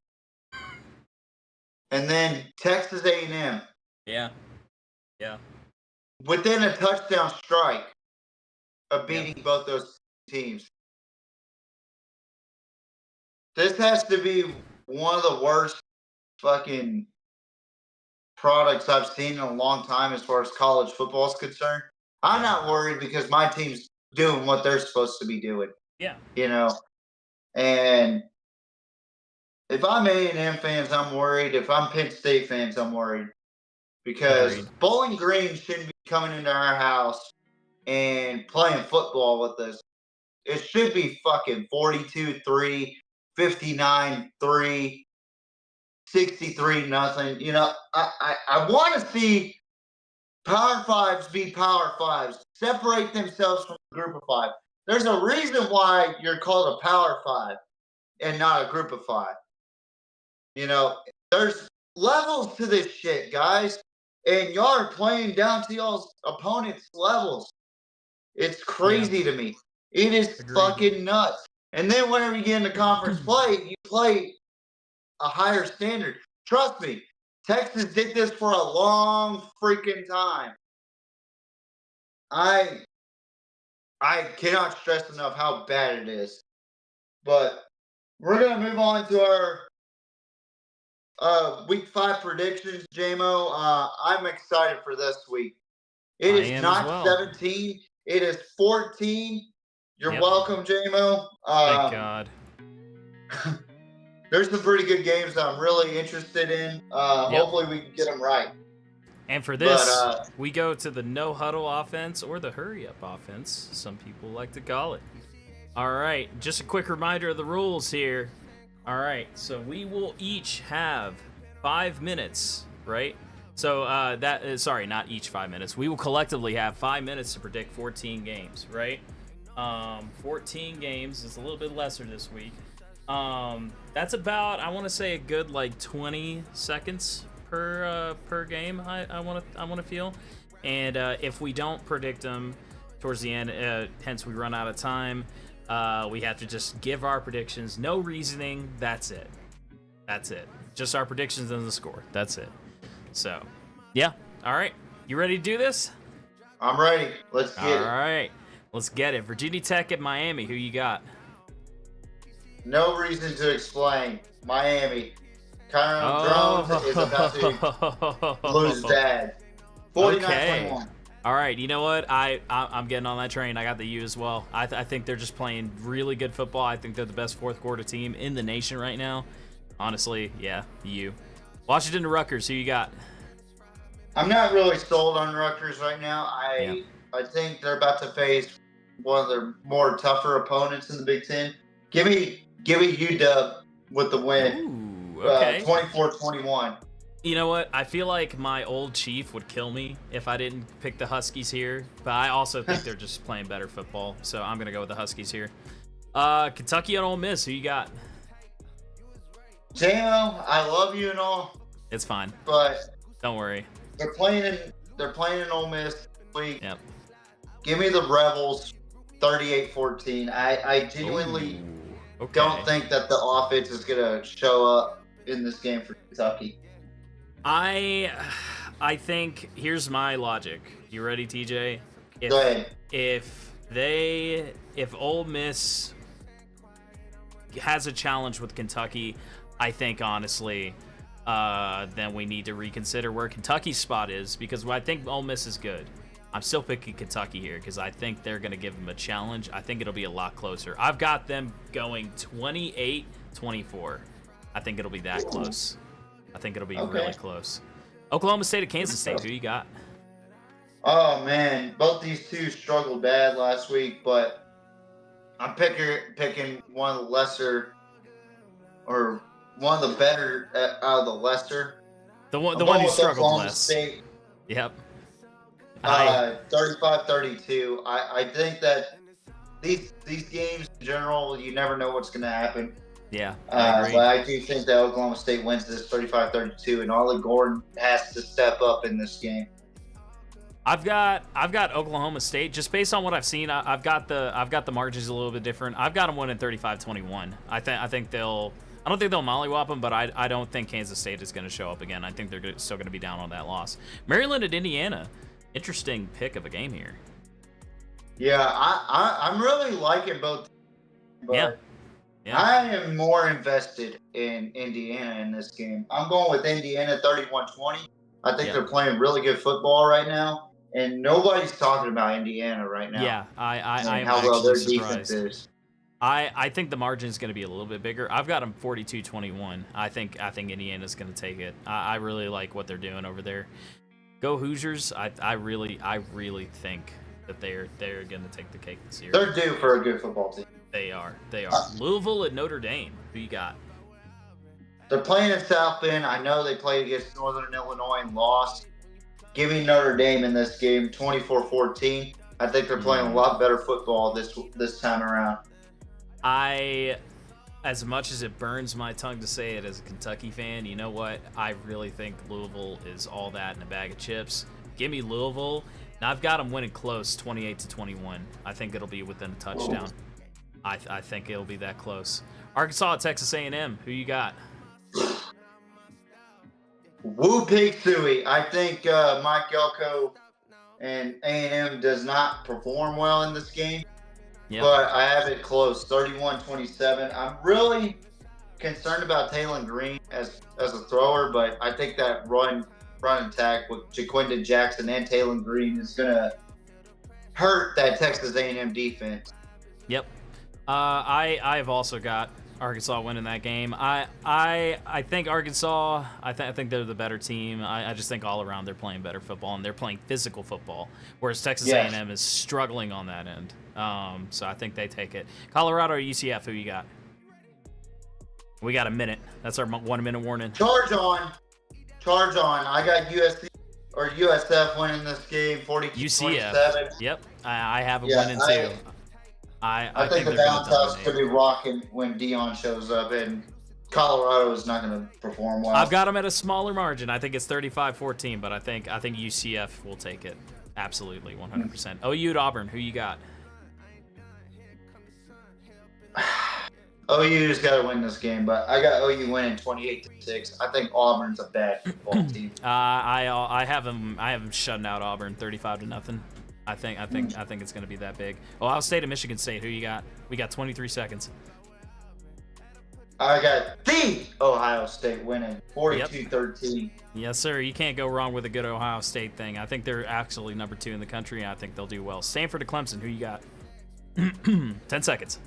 and then Texas A&M. Yeah. Within a touchdown strike of beating both those teams. This has to be one of the worst fucking products I've seen in a long time as far as college football is concerned. I'm not worried because my team's doing what they're supposed to be doing. Yeah. You know? And if I'm A&M fans, I'm worried. If I'm Penn State fans, I'm worried. Because Bowling Green shouldn't be coming into our house and playing football with us. It should be fucking 42-3, 59-3, 63-0. You know, I want to see Power Fives be Power Fives. Separate themselves from a group of five. There's a reason why you're called a Power Five and not a group of five. You know, there's levels to this shit, guys. And y'all are playing down to y'all's opponent's levels. It's crazy to me. It is fucking nuts. And then whenever you get into conference play, you play a higher standard. Trust me, Texas did this for a long freaking time. I cannot stress enough how bad it is. But we're going to move on to our week 5 predictions, JMO. I'm excited for this week. It is not 17. It is 14. You're welcome, JMO. Thank God. There's some pretty good games that I'm really interested in. Hopefully we can get them right. And for this, But, we go to the no huddle offense or the hurry up offense, some people like to call it. All right, just a quick reminder of the rules here. All right, so we will each have 5 minutes, right? So sorry, not each 5 minutes. We will collectively have 5 minutes to predict 14 games, right? 14 games is a little bit lesser this week. That's about, I want to say, a good like 20 seconds per game. I want to feel, and if we don't predict them towards the end, hence we run out of time, we have to just give our predictions, no reasoning. That's it. Just our predictions and the score. That's it. So, yeah. All right, you ready to do this? I'm ready. Let's get it. All right, let's get it. Virginia Tech at Miami. Who you got? No reason to explain. Miami. Kyron Drones is about to lose bad. 49-21. All right, you know what? I'm getting on that train. I got the U as well. I think they're just playing really good football. I think they're the best fourth quarter team in the nation right now. Honestly, yeah, the U. Washington to Rutgers. Who you got? I'm not really sold on Rutgers right now. I think they're about to face one of their more tougher opponents in the Big Ten. Give me UW with the win. Ooh, okay. 24-21. You know what? I feel like my old chief would kill me if I didn't pick the Huskies here, but I also think they're just playing better football, so I'm going to go with the Huskies here. Kentucky and Ole Miss, who you got? JMO, I love you and all. It's fine. But don't worry. They're playing in Ole Miss this week. Yep. Give me the Rebels 38-14. I genuinely don't think that the offense is going to show up in this game for Kentucky. I think here's my logic. You ready, TJ? Go ahead. If Ole Miss has a challenge with Kentucky, I think honestly, then we need to reconsider where Kentucky's spot is, because I think Ole Miss is good. I'm still picking Kentucky here because I think they're going to give them a challenge. I think it'll be a lot closer. I've got them going 28-24. I think it'll be that close. I think it'll be really close. Oklahoma State at Kansas State. Who you got? Oh, man. Both these two struggled bad last week, but I'm picking one of the lesser, or one of the better out of the lesser. The one who struggled Oklahoma less. State. Yep. 35-32. I think that these games in general, you never know what's going to happen. Yeah, I agree. But I do think that Oklahoma State wins this 35-32, and Ollie Gordon has to step up in this game. I've got Oklahoma State just based on what I've seen. I've got the margins a little bit different. I've got them winning 35-21. I don't think they'll mollywop them, but I don't think Kansas State is going to show up again. I think they're still going to be down on that loss. Maryland at Indiana. Interesting pick of a game here. Yeah, I'm really liking both. But yeah. I am more invested in Indiana in this game. I'm going with Indiana 31-20. I think they're playing really good football right now, and nobody's talking about Indiana right now. Yeah, I am how well their actually defense surprised. is. I think the margin is going to be a little bit bigger. I've got them 42-21. I think Indiana's going to take it. I really like what they're doing over there. Go Hoosiers! I really think that they're going to take the cake this year. They're due for a good football team. They are. Louisville at Notre Dame. Who you got? They're playing in South Bend. I know they played against Northern Illinois and lost. Give me Notre Dame in this game, 24-14. I think they're playing a lot better football this time around. As much as it burns my tongue to say it as a Kentucky fan, you know what? I really think Louisville is all that in a bag of chips. Give me Louisville. Now I've got them winning close, 28-21. I think it'll be within a touchdown. I think it'll be that close. Arkansas at Texas A&M. Who you got? Woo Pig Suey. I think Mike Elko and A&M does not perform well in this game. Yep. But I have it close, 31-27. I'm really concerned about Taylon Green as a thrower, but I think that run attack with Jaquindon Jackson and Taylon Green is going to hurt that Texas A&M defense. Yep. I've also got Arkansas winning that game. I think Arkansas. I think they're the better team. I just think all around they're playing better football and they're playing physical football, whereas Texas A&M is struggling on that end. So I think they take it. Colorado or UCF? Who you got? We got a minute. That's our 1 minute warning. Charge on. I got USC or USF winning this game, 42-27. UCF. Yep, I have a winning too. I think the Downtown's going to be rocking when Dion shows up, and Colorado is not going to perform well. I've got them at a smaller margin. I think it's 35-14, but I think UCF will take it. Absolutely, 100%. OU at Auburn. Who you got? OU's got to win this game, but I got OU winning 28-6. I think Auburn's a bad football team. I have them shutting out Auburn 35-0. I think it's going to be that big. Ohio State and Michigan State. Who you got? We got 23 seconds. I got the Ohio State winning 42-13. Yes, sir. You can't go wrong with a good Ohio State thing. I think they're actually number 2 in the country, and I think they'll do well. Stanford to Clemson. Who you got? 10 seconds.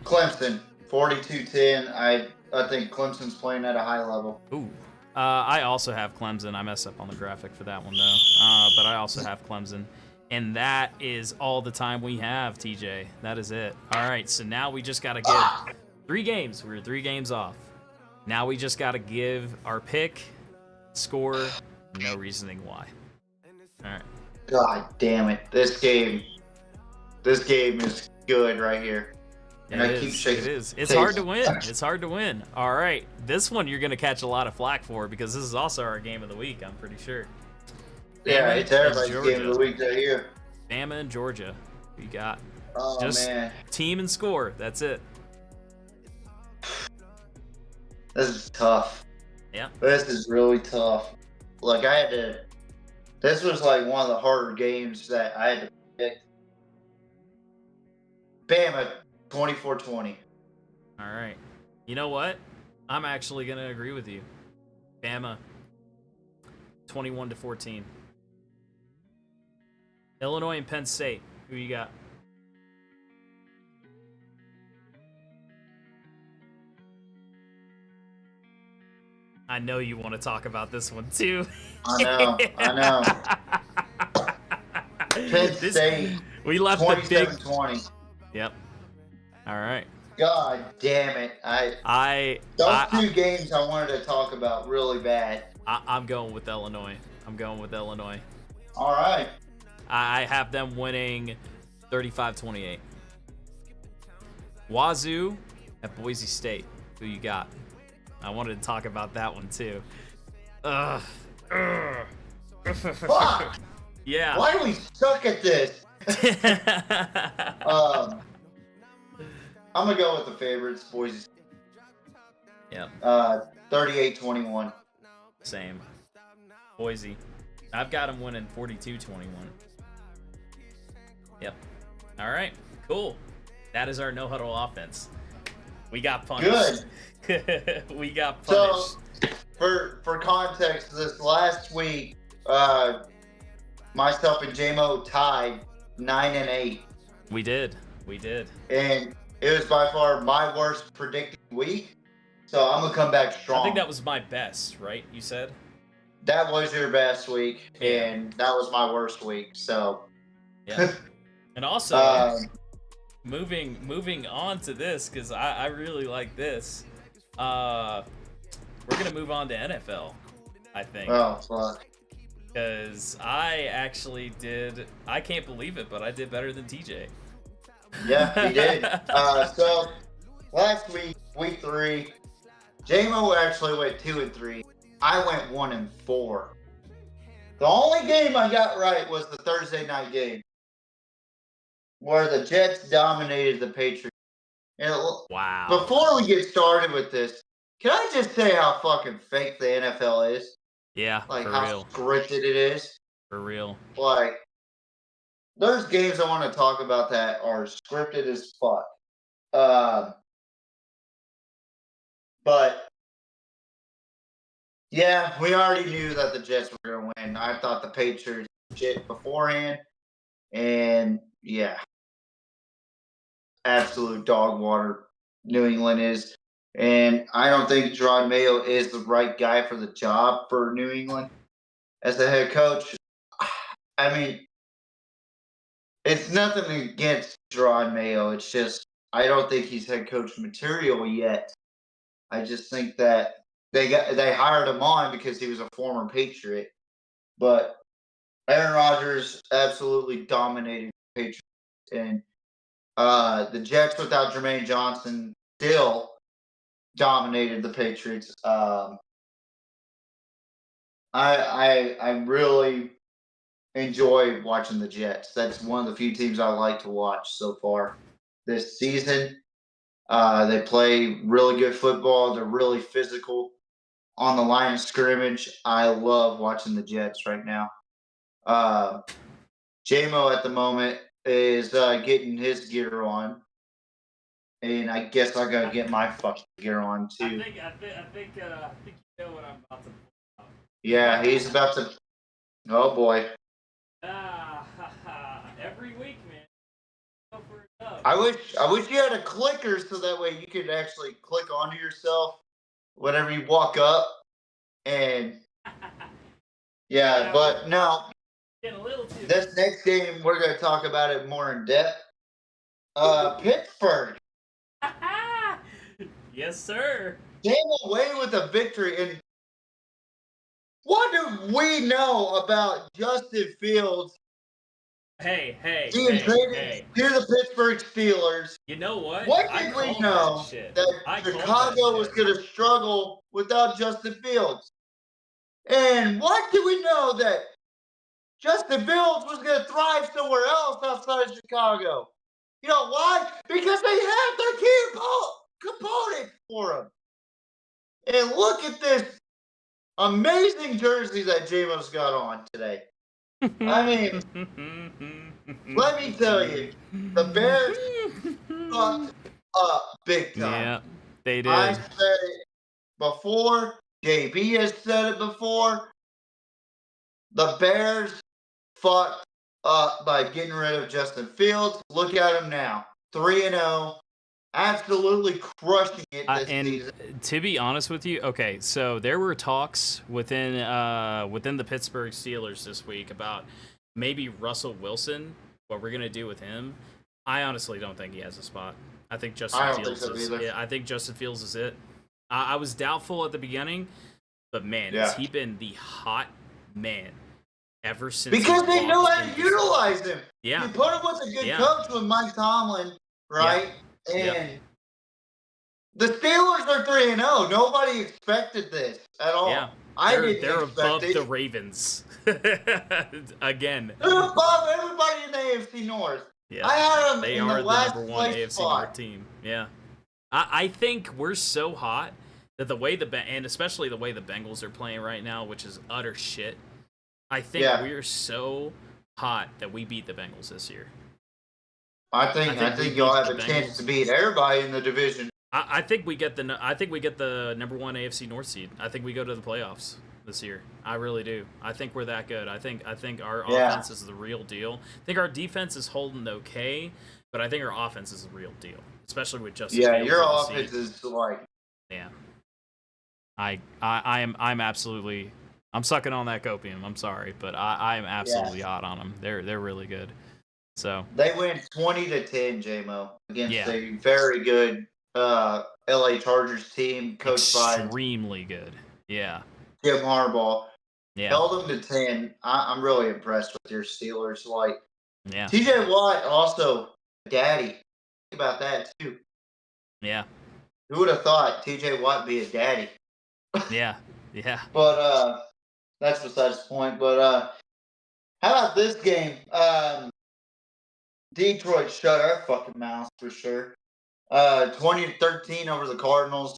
Clemson 42-10. I think Clemson's playing at a high level. Ooh. I also have Clemson. I messed up on the graphic for that one though. But I also have Clemson. And that is all the time we have, TJ. That is it. All right, so now we just got to give 3 games. We're 3 games off. Now we just got to give our pick, score, no reasoning why. All right. God damn it. This game is good right here. And I keep shaking. It is. It's hard to win. It's hard to win. All right. This one you're going to catch a lot of flack for because this is also our game of the week, I'm pretty sure. Yeah, it's everybody's game of the week right here. Bama and Georgia. We got just team and score. That's it. This is tough. Yeah. This is really tough. Like this was like one of the harder games that I had to pick. Bama 24-20. All right. You know what? I'm actually going to agree with you. Bama 21-14. Illinois and Penn State. Who you got? I know you want to talk about this one too. I know. Penn State. We left the big 27-20. Yep. All right. God damn it! Those 2 games I wanted to talk about really bad. I'm going with Illinois. All right. I have them winning 35-28. Wazoo at Boise State. Who you got? I wanted to talk about that one too. Fuck. Yeah. Why do we suck at this? I'm gonna go with the favorites, Boise State. Yeah. 38-21. Same. Boise. I've got them winning 42-21. Yep. All right. Cool. That is our no huddle offense. We got punished. Good. We got punished. So, for context, this last week, myself and JMO tied 9-8. We did. And it was by far my worst predicted week. So I'm gonna come back strong. I think that was my best, right? You said? That was your best week, and that was my worst week. So yeah. And also moving on to this, because I really like this. We're gonna move on to NFL, I think. Oh fuck. Because I actually did, I can't believe it, but I did better than TJ. Yeah, he did. So last week, week 3, JMO actually went 2-3. I went 1-4. The only game I got right was the Thursday night game, where the Jets dominated the Patriots. And wow. Before we get started with this, can I just say how fucking fake the NFL is? Yeah, like for how real. scripted it is. For real. Like, there's games I want to talk about that are scripted as fuck. But yeah, we already knew that the Jets were going to win. I thought the Patriots shit beforehand, and yeah, absolute dog water. New England is. And I don't think Gerard Mayo is the right guy for the job for New England as the head coach. I mean, it's nothing against Gerard Mayo. It's just I don't think he's head coach material yet. I just think that they hired him on because he was a former Patriot. But Aaron Rodgers absolutely dominated the Patriots, and the Jets without Jermaine Johnson still dominated the Patriots. I really enjoy watching the Jets. That's one of the few teams I like to watch so far this season. They play really good football. They're really physical on the line of scrimmage. I love watching the Jets right now. J-Mo at the moment is getting his gear on. And I guess I gotta get my fucking gear on too. I think you know what I'm about to pull out. Yeah, he's about to. Oh boy. Every week, man. Go for it up. I wish you had a clicker so that way you could actually click onto yourself whenever you walk up. And yeah, but no. Getting a little too. This next game we're gonna talk about it more in depth. Pittsburgh. Yes, sir. Came away with a victory. And what do we know about Justin Fields Hey, being traded to the Pittsburgh Steelers? You know what? What did we know that Chicago was going to struggle without Justin Fields? And what did we know that Justin Fields was going to thrive somewhere else outside of Chicago? You know why? Because they have their key components for him. And look at this amazing jersey that J-Mo's got on today. I mean, let me tell you, the Bears fucked up big time. Yeah, they did. I said it before. JB has said it before. The Bears fucked up by getting rid of Justin Fields. Look at him now. 3-0. Absolutely crushing it this season. To be honest with you, okay, so there were talks within the Pittsburgh Steelers this week about maybe Russell Wilson, what we're gonna do with him. I honestly don't think he has a spot. I think Justin Fields is it. I was doubtful at the beginning, but man, has he been the hot man ever since? Because they know how to utilize him. Yeah, you put him with a good coach with Mike Tomlin, right? Yeah. And the Steelers are 3-0. Nobody expected this at all. Yeah. They're above the Ravens. Again. They're above everybody in the AFC North. Yeah. I had them they in are the last number one AFC spot. North team. Yeah. I think we're so hot that the way and especially the way the Bengals are playing right now, which is utter shit. I think we're so hot that we beat the Bengals this year. I think you'll have a chance to beat everybody in the division. I think we get the number one AFC North seed. I think we go to the playoffs this year. I really do. I think we're that good. I think our offense is the real deal. I think our defense is holding okay, but I think our offense is the real deal, especially with Justin Fields. Yeah, your offense is like. Yeah. I'm absolutely. I'm sucking on that copium. I'm sorry, but I am absolutely hot on them. They're really good. So they win 20-10, J-Mo, against a very good LA Chargers team coached by extremely good. Yeah. Jim Harbaugh. Yeah. Held them to 10. I'm really impressed with your Steelers. Like yeah. TJ Watt also daddy. Think about that too. Yeah. Who would have thought TJ Watt be a daddy? Yeah. Yeah. But that's besides the point. But how about this game? Detroit shut our fucking mouths for sure. 20-13 over the Cardinals.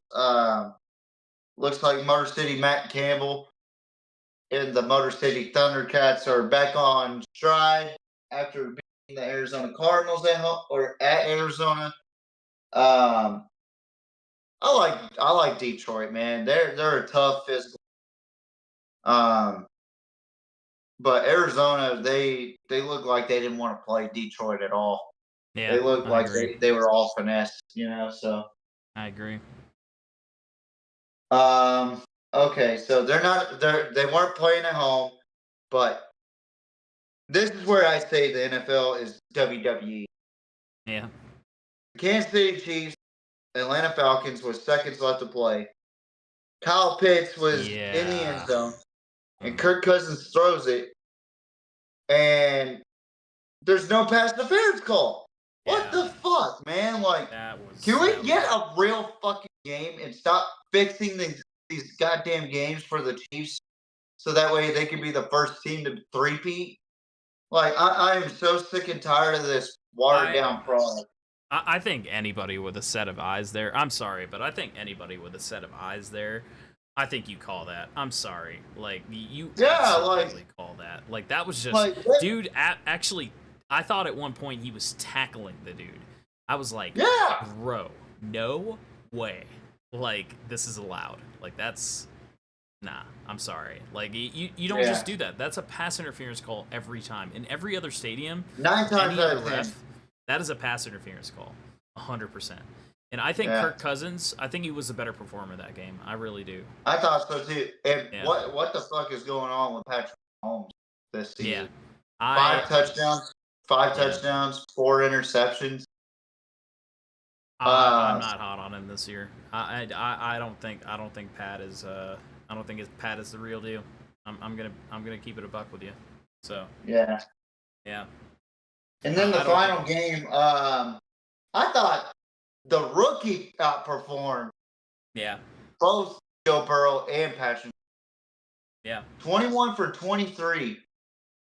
Looks like Motor City Matt Campbell and the Motor City Thundercats are back on stride after beating the Arizona Cardinals at Arizona. I like Detroit, man. They're a tough physical. But Arizona, they look like they didn't want to play Detroit at all. Yeah, they looked like they were all finesse, so I agree. Okay, so they weren't playing at home, but this is where I say the NFL is WWE. Yeah. Kansas City Chiefs, Atlanta Falcons with seconds left to play. Kyle Pitts was in the end zone, and Kirk Cousins throws it, and there's no pass interference call. What the fuck, man? Like, can we get a real fucking game and stop fixing these goddamn games for the Chiefs so that way they can be the first team to three-peat? Like, I am so sick and tired of this watered-down product. I think anybody with a set of eyes there, I'm sorry, but I think anybody with a set of eyes there, I think you call that. I'm sorry. Like, you absolutely call that. Like, that was just, like, dude, actually, I thought at one point he was tackling the dude. I was like, bro, no way. Like, this is allowed. Like, that's, nah, I'm sorry. Like, you don't just do that. That's a pass interference call every time. In every other stadium, 9 times out of 10. That is a pass interference call, 100%. And I think Kirk Cousins, I think he was a better performer that game. I really do. I thought so too. And what the fuck is going on with Patrick Mahomes this season? Yeah. 5 touchdowns, 4 interceptions. I'm not hot on him this year. I don't think Pat is Pat is the real deal. I'm gonna keep it a buck with you. So yeah. And then the final game, I thought the rookie outperformed. Yeah. Both Joe Burrow and Patrick. Yeah. 21 for 23.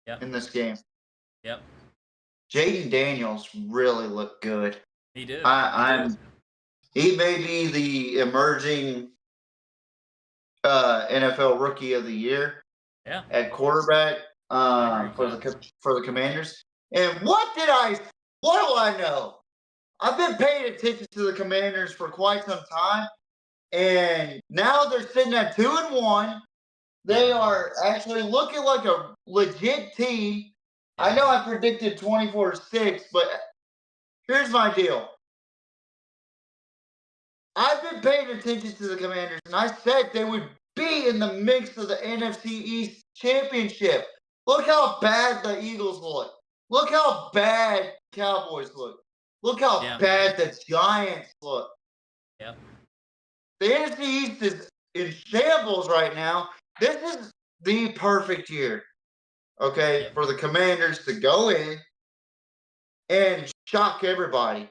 Yep. In this game. Yep. Jaden Daniels really looked good. He did. He may be the emerging NFL Rookie of the Year. Yeah. At quarterback for the Commanders. And what do I know? I've been paying attention to the Commanders for quite some time, and now they're sitting at 2-1. They are actually looking like a legit team. I know I predicted 24-6, but here's my deal. I've been paying attention to the Commanders, and I said they would be in the mix of the NFC East Championship. Look how bad the Eagles look. Look how bad Cowboys look. Look how bad the Giants look. Yeah. The NFC East is in shambles right now. This is the perfect year, okay, for the Commanders to go in and shock everybody,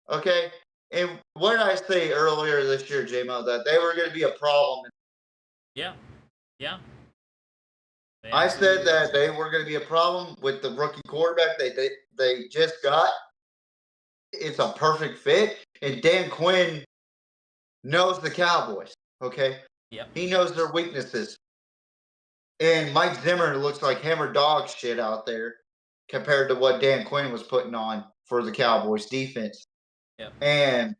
okay? And what did I say earlier this year, J-Mo, that they were going to be a problem? Yeah. I said that they were going to be a problem with the rookie quarterback they just got. It's a perfect fit. And Dan Quinn knows the Cowboys, okay? Yep. He knows their weaknesses. And Mike Zimmer looks like hammer dog shit out there compared to what Dan Quinn was putting on for the Cowboys defense. Yep. And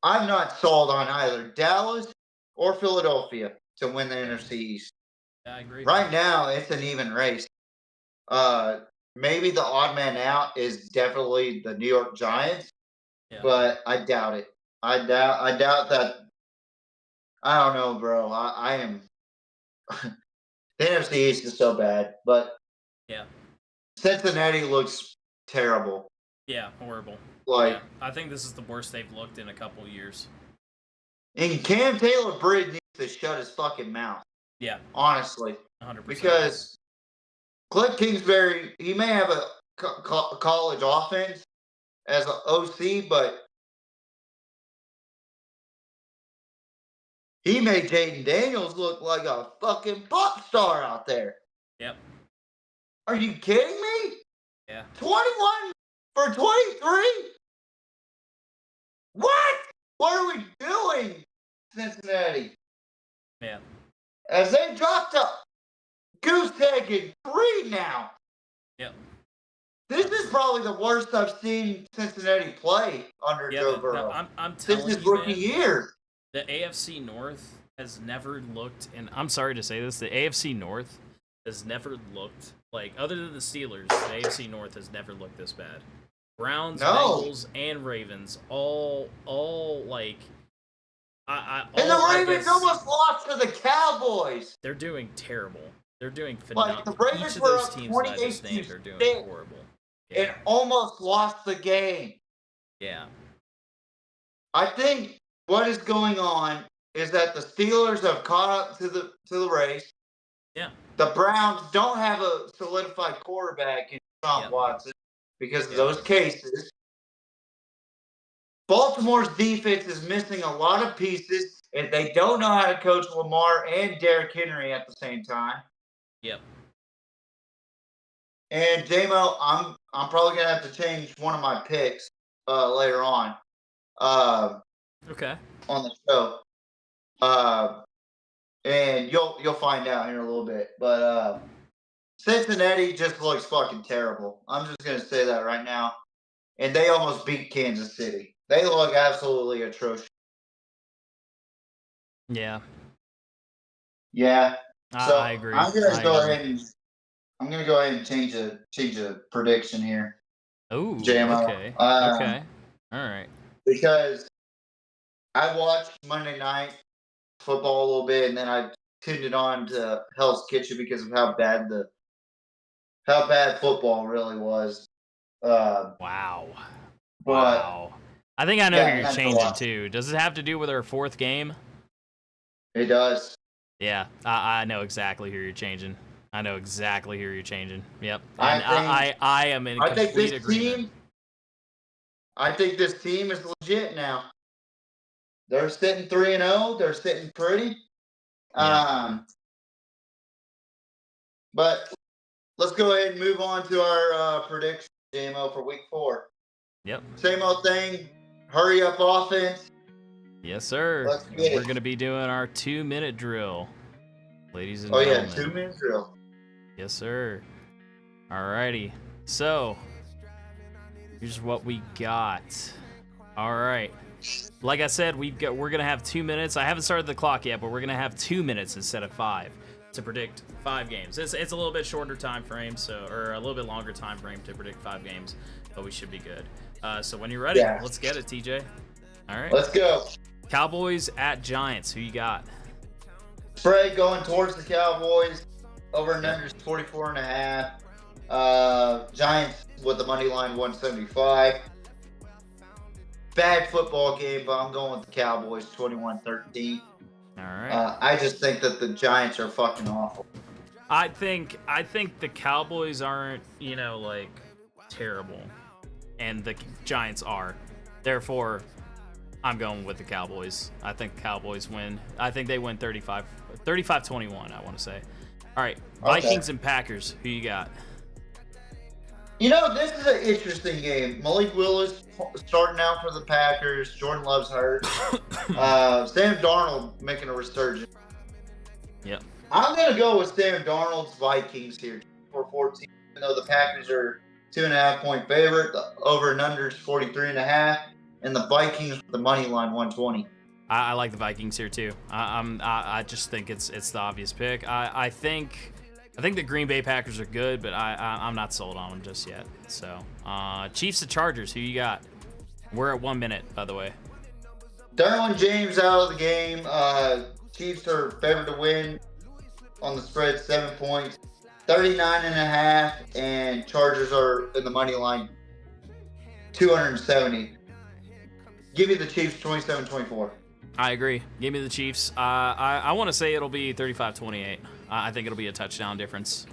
I'm not sold on either Dallas or Philadelphia to win the NFC East. Yeah, I agree. Right now, it's an even race. Maybe the odd man out is definitely the New York Giants, but I doubt it. I doubt that. I don't know, bro. I am. The NFC East is so bad, but Cincinnati looks terrible. Yeah, horrible. Like, I think this is the worst they've looked in a couple years. And Cam Taylor-Britt needs to shut his fucking mouth. Yeah. Honestly. 100%. Because Cliff Kingsbury, he may have a college offense as an OC, but he made Jaden Daniels look like a fucking pop star out there. Yep. Are you kidding me? Yeah. 21 for 23? What? What are we doing, Cincinnati? Yeah. As they dropped a goose egg in 3 now. Yep. This is probably the worst I've seen Cincinnati play under Joe Burrow. I'm telling you, this is rookie year. The AFC North has never looked, and I'm sorry to say this, the AFC North has never looked like, other than the Steelers, the AFC North has never looked this bad. Browns, No. Bengals, and Ravens all like. And the Ravens almost lost to the Cowboys. They're doing terrible. They're doing Like, phenomenal. the Ravens Each of were those up teams that I just 28 named are doing 6 horrible. and almost lost the game. Yeah. I think what is going on is that the Steelers have caught up to the race. Yeah. The Browns don't have a solidified quarterback in Sean Watson because of those cases. Baltimore's defense is missing a lot of pieces, and they don't know how to coach Lamar and Derrick Henry at the same time. Yep. And J-Mo, I'm probably gonna have to change one of my picks later on. Okay. On the show. And you'll find out here in a little bit. But Cincinnati just looks fucking terrible. I'm just gonna say that right now. And they almost beat Kansas City. They look absolutely atrocious. Yeah. Yeah. So I agree. I'm gonna go ahead and change a prediction here. Oh, JMO. okay. Okay. All right. Because I watched Monday Night Football a little bit, and then I tuned it on to Hell's Kitchen because of how bad football really was. Wow. But Wow. I think I know who you're that's a changing lot. to. Does it have to do with our fourth game? It does. Yeah, I know exactly who you're changing. I know exactly who you're changing. Yep. I And think- I am in I think complete this agreement. I think this team is legit now. They're sitting 3-0. They're sitting pretty. Yeah. But let's go ahead and move on to our prediction, JMO, for week 4. Yep. Same old thing. Hurry up offense. Yes, sir. Let's get We're it. going to be doing our 2-minute drill, ladies and Oh, yeah, gentlemen. 2 minutes drill. Yes, sir. Alrighty. So, here's what we got. All right. Like I said, we're gonna have 2 minutes. I haven't started the clock yet, but we're gonna have 2 minutes instead of 5 to predict 5 games. It's a little bit shorter time frame, or a little bit longer time frame to predict 5 games, but we should be good. So when you're ready, let's get it, TJ. All right. Let's go. Cowboys at Giants. Who you got? Spread going towards the Cowboys. Over and under is 44.5. Giants with the money line 175. Bad football game, but I'm going with the Cowboys 21-13. All right. I just think that the Giants are fucking awful. I think the Cowboys aren't, terrible, and the Giants are. Therefore, I'm going with the Cowboys. I think the Cowboys win. I think they win 35-21, I want to say. All right, Vikings and Packers. Who you got? This is an interesting game. Malik Willis starting out for the Packers. Jordan Love's hurt. Sam Darnold making a resurgence. Yep. I'm going to go with Sam Darnold's Vikings here for 14. Even though the Packers are 2.5-point favorite, the over and under is 43.5, and the Vikings the money line 120. I like the Vikings here too. I just think it's the obvious pick. I think the Green Bay Packers are good, but I'm not sold on them just yet. So Chiefs and Chargers. Who you got? We're at 1 minute, by the way. Derwin James out of the game. Chiefs are favored to win on the spread 7 points, 39.5, and Chargers are in the money line 270. Give me the Chiefs 27-24. I agree. Give me the Chiefs. I want to say it'll be 35-28. I think it'll be a touchdown difference.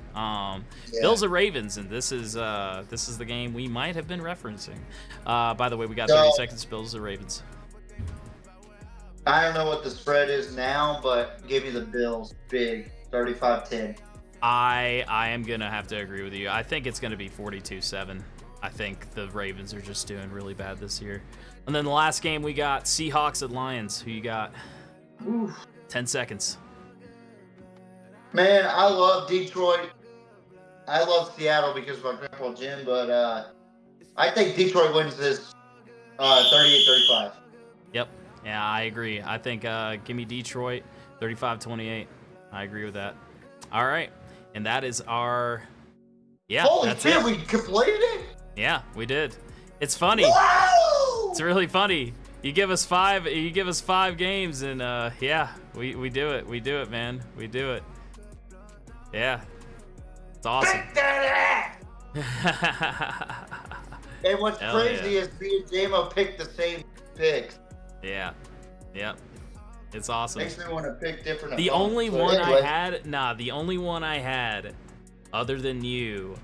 Bills and Ravens, and this is the game we might have been referencing. By the way, we got 30 seconds. Bills and Ravens. I don't know what the spread is now, but give me the Bills big, 35-10. I am gonna have to agree with you. I think it's gonna be 42-7. I think the Ravens are just doing really bad this year. And then the last game we got Seahawks at Lions. Who you got? Oof. 10 seconds. Man, I love Detroit. I love Seattle because of my grandpa Jim, but I think Detroit wins this 38-35. Yep. Yeah, I agree. I think give me Detroit 35-28. I agree with that. All right. And that is our... Yeah, Holy that's shit, it. we completed it? Yeah, we did. It's funny. Woo! It's really funny. You give us 5 games, and yeah, we do it. We do it, man. We do it. Yeah. It's awesome. Pick that ass! And what's Hell crazy yeah. is me and J-Mo picked the same picks. Yeah. Yep. It's awesome. Makes me want to pick different The opponents. only But one anyway, the only one I had, other than you,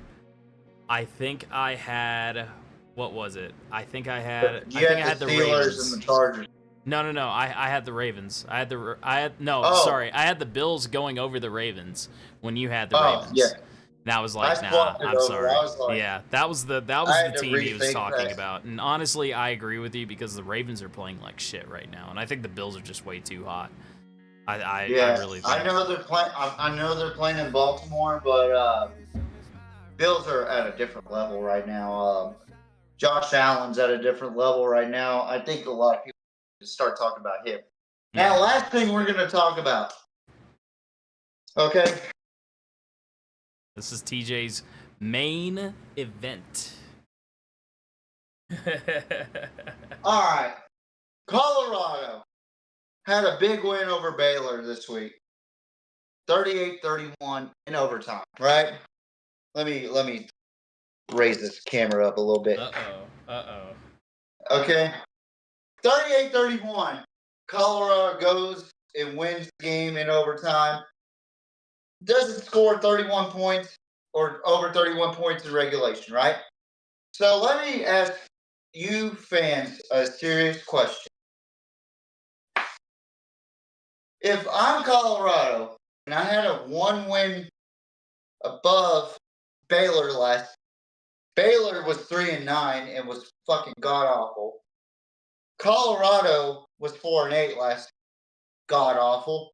I think I had, what was it? I think I had you had the the Steelers Ravens. and the Chargers. No. I had the Ravens. I had Oh. sorry. I had the Bills going over the Ravens when you had the Oh, Ravens. yeah. And I was like, I nah, swapped it I'm over. sorry. I was like- Yeah, that was the had to team he was rethink talking that. about. And honestly, I agree with you because the Ravens are playing like shit right now, and I think the Bills are just way too hot. I really think. I know they're playing. I know they're playing in Baltimore, but Bills are at a different level right now. Josh Allen's at a different level right now. I think a lot of people start talking about him. Now, last thing we're going to talk about. Okay. This is TJ's main event. All right. Colorado had a big win over Baylor this week. 38-31 in overtime, right? Let me raise this camera up a little bit. Okay. 38-31. Colorado goes and wins the game in overtime. Doesn't score 31 points or over 31 points in regulation, right? So let me ask you fans a serious question. If I'm Colorado and I had a 1 win above Baylor Baylor was 3-9 and was fucking god awful. Colorado was 4-8 last, god awful.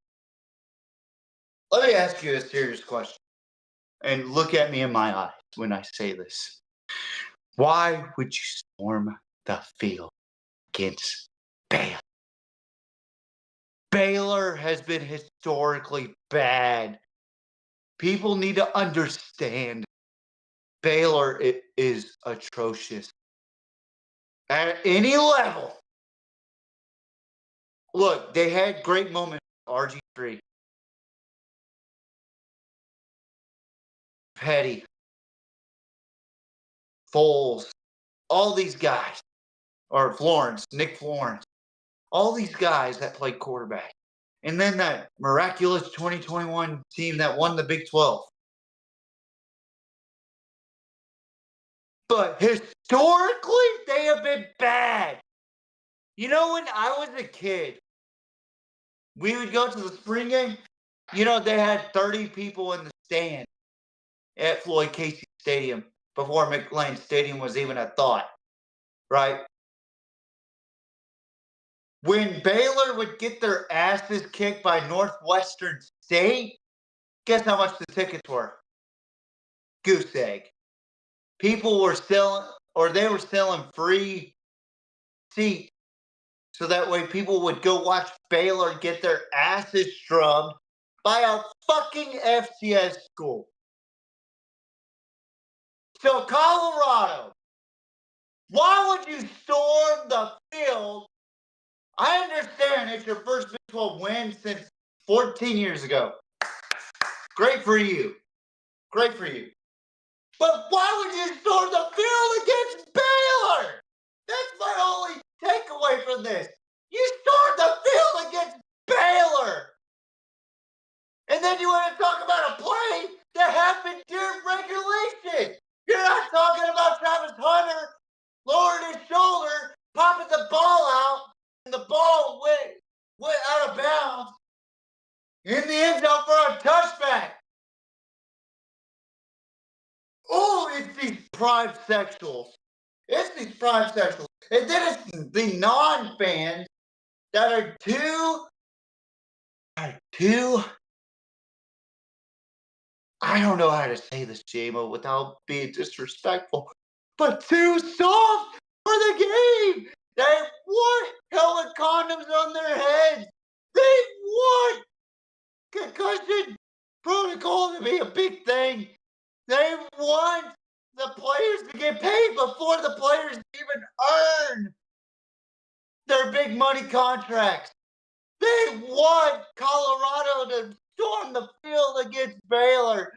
Let me ask you a serious question, and look at me in my eyes when I say this. Why would you storm the field against Baylor? Baylor has been historically bad. People need to understand Baylor is atrocious. At any level. Look, they had great moments. RG3. Petty. Foles. All these guys. Or Florence. Nick Florence. All these guys that played quarterback. And then that miraculous 2021 team that won the Big 12. But historically, they have been bad. You know, when I was a kid, we would go to the spring game. You know, they had 30 people in the stand at Floyd Casey Stadium before McLean Stadium was even a thought, right? When Baylor would get their asses kicked by Northwestern State, guess how much the tickets were? Goose egg. People were selling, or they were selling free seats so that way people would go watch Baylor get their asses strummed by a fucking FCS school. So Colorado, why would you storm the field? I understand it's your first Big 12 win since 14 years ago. Great for you. Great for you. But why would you storm the field against Baylor? That's my only takeaway from this. You stormed the field against Baylor. And then you want to talk about a play that happened during regulation. You're not talking about Travis Hunter lowering his shoulder, popping the ball out, and the ball went out of bounds in the end zone for a touchback. Oh, it's these prime sexuals. It's these prime sexuals. And then it's the non-fans that are too, I don't know how to say this, J-Mo, without being disrespectful, but too soft for the game. They want helmet condoms on their heads. They want concussion protocol to be a big thing. They want the players to get paid before the players even earn their big money contracts. They want Colorado to storm the field against Baylor.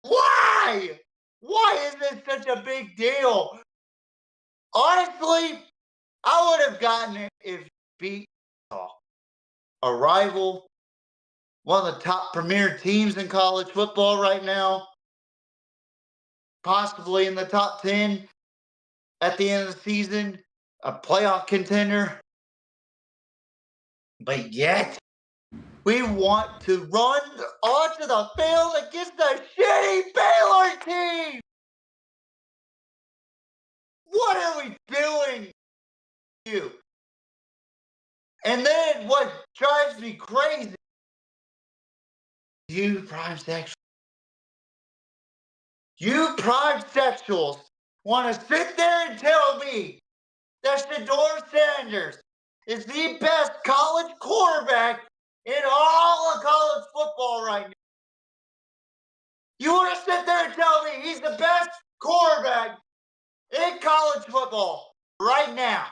Why? Why is this such a big deal? Honestly, I would have gotten it if you beat a rival, one of the top premier teams in college football right now, possibly in the top 10 at the end of the season, a playoff contender. But yet, we want to run onto the field against the shitty Baylor team. What are we doing? You. And then what drives me crazy, you prime sexuals want to sit there and tell me that Shedeur Sanders is the best college quarterback in all of college football right now. You want to sit there and tell me he's the best quarterback in college football right now.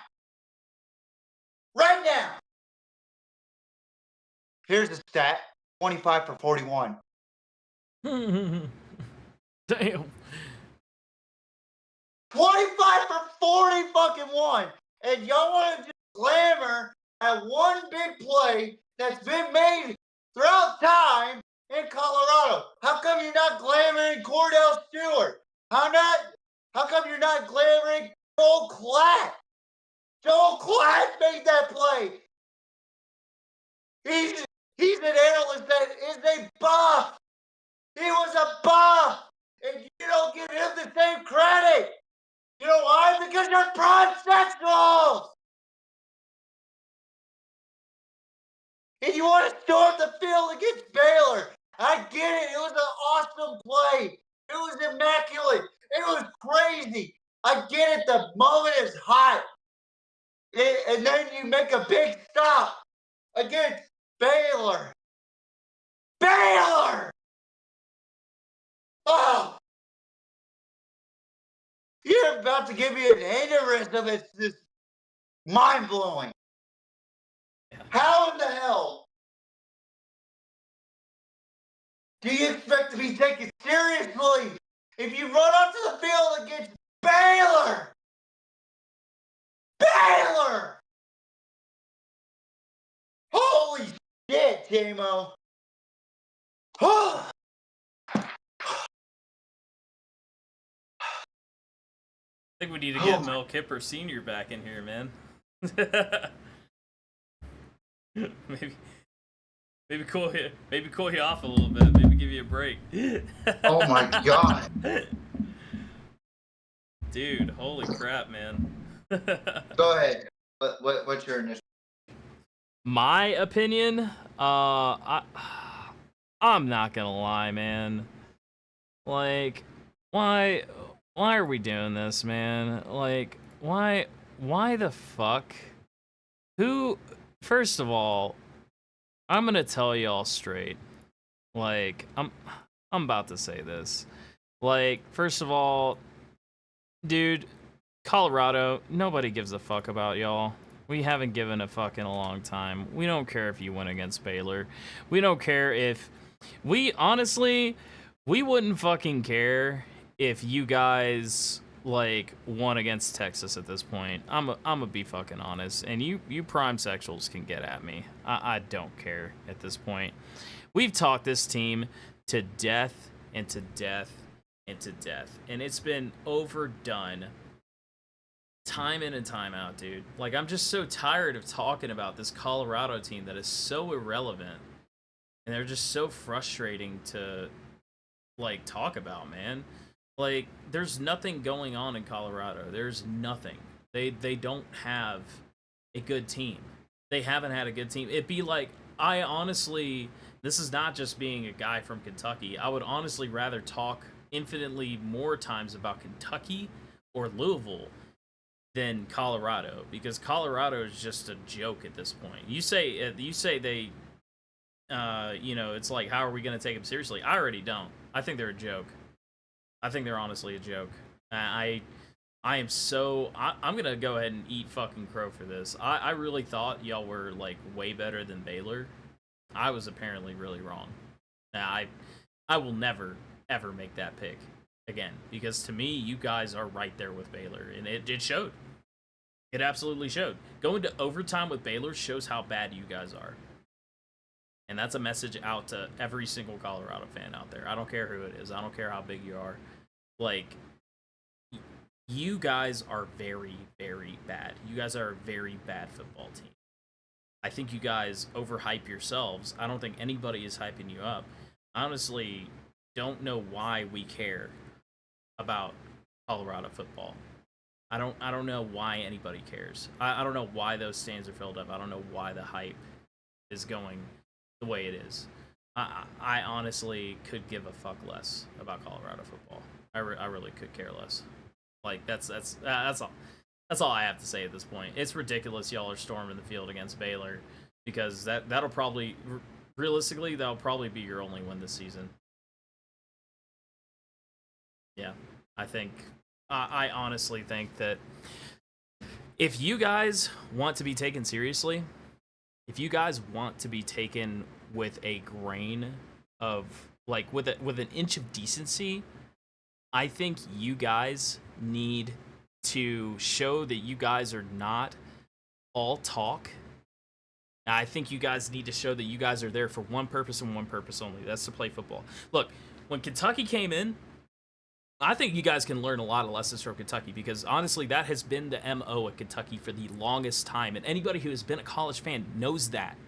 Right now. Here's the stat. 25 for 41. Damn. 25 for 40 fucking 1. And y'all want to just glamour at one big play that's been made throughout time in Colorado. How come you're not glamoring Cordell Stewart? How come you're not glamoring Joel Klatt? Joel Klatt made that play. He's an analyst that is a buff. He was a buff. And you don't give him the same credit. You know why? Because you're prime sexuals. And you want to storm the field against Baylor. I get it. It was an awesome play. It was immaculate. It was crazy. I get it. The moment is hot. And then you make a big stop against Baylor. Baylor! Oh! You're about to give me an aneurysm. It's just mind-blowing. How in the hell do you expect to be taken seriously if you run onto the field against Baylor? Baylor! Holy shit, J-Mo. I think we need to get Mel Kiper Sr. back in here, man. maybe cool you off a little bit. Maybe give you a break. Oh my god. Dude, holy crap, man. Go ahead. What's your initial? My opinion, I'm not gonna lie, man. Like, why are we doing this, man? Like, why the fuck? First of all, I'm gonna tell y'all straight. Like, I'm about to say this. Like, first of all, dude, Colorado, nobody gives a fuck about y'all. We haven't given a fuck in a long time. We don't care if you win against Baylor. We don't care if... honestly, we wouldn't fucking care if you guys, like, won against Texas at this point. I'm gonna be fucking honest. And you prime sexuals can get at me. I don't care at this point. We've talked this team to death and to death and to death. And it's been overdone time in and time out, dude. Like, I'm just so tired of talking about this Colorado team that is so irrelevant. And they're just so frustrating to, like, talk about, man. Like, there's nothing going on in Colorado. There's nothing. They don't have a good team. They haven't had a good team. It'd be like, I honestly, this is not just being a guy from Kentucky. I would honestly rather talk infinitely more times about Kentucky or Louisville than Colorado, because Colorado is just a joke at this point. You say they, you know, it's like, how are we going to take them seriously? I already don't. I think they're a joke. I think they're honestly a joke. I am so... I'm going to go ahead and eat fucking crow for this. I really thought y'all were, like, way better than Baylor. I was apparently really wrong. Now, I will never, ever make that pick again. Because to me, you guys are right there with Baylor. And it showed. It absolutely showed. Going to overtime with Baylor shows how bad you guys are. And that's a message out to every single Colorado fan out there. I don't care who it is. I don't care how big you are. Like, you guys are very, very bad. You guys are a very bad football team. I think you guys overhype yourselves. I don't think anybody is hyping you up. I honestly don't know why we care about Colorado football. I don't know why anybody cares. I don't know why those stands are filled up. I don't know why the hype is going the way it is. I honestly could give a fuck less about Colorado football. I really could care less. Like, that's all. That's all I have to say at this point. It's ridiculous y'all are storming the field against Baylor, because that'll probably, realistically, that'll probably be your only win this season. Yeah, I honestly think that if you guys want to be taken seriously, if you guys want to be taken with a grain of, like, with an inch of decency, I think you guys need to show that you guys are not all talk. I think you guys need to show that you guys are there for one purpose and one purpose only. That's to play football. Look, when Kentucky came in, I think you guys can learn a lot of lessons from Kentucky, because honestly, that has been the MO at Kentucky for the longest time. And anybody who has been a college fan knows that.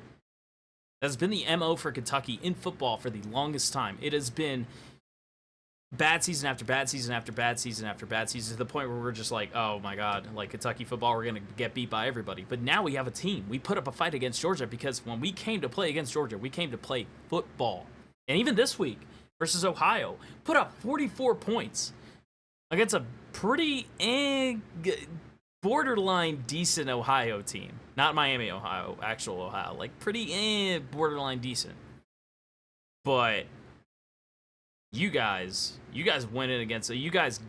That's been the MO for Kentucky in football for the longest time. It has been bad season after bad season after bad season after bad season, to the point where we're just like, oh my God, like, Kentucky football, we're going to get beat by everybody. But now we have a team. We put up a fight against Georgia, because when we came to play against Georgia, we came to play football. And even this week versus Ohio, put up 44 points against a pretty borderline decent Ohio team. Not Miami, Ohio, actual Ohio. Like, pretty borderline decent. But you guys went in against, you guys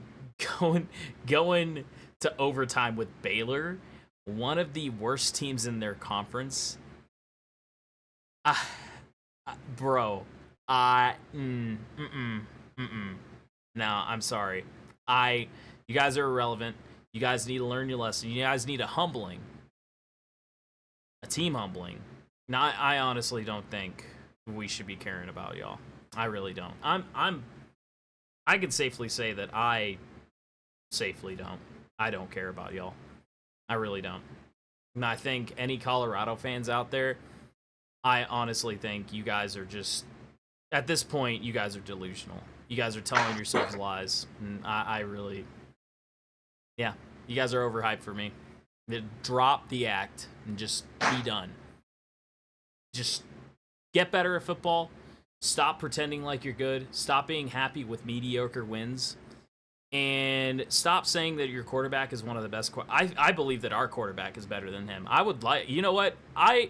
going to overtime with Baylor, one of the worst teams in their conference. Bro, no, I'm sorry. You guys are irrelevant. You guys need to learn your lesson. You guys need a team humbling. Now, I honestly don't think we should be caring about y'all. I really don't. I can safely say that I safely don't. I don't care about y'all. I really don't. And I think any Colorado fans out there, I honestly think you guys are just, at this point, you guys are delusional. You guys are telling yourselves lies. And I really, yeah, you guys are overhyped for me. Drop the act and just be done. Just get better at football. Stop pretending like you're good. Stop being happy with mediocre wins. And stop saying that your quarterback is one of the best. I believe that our quarterback is better than him. I would like, you know what? I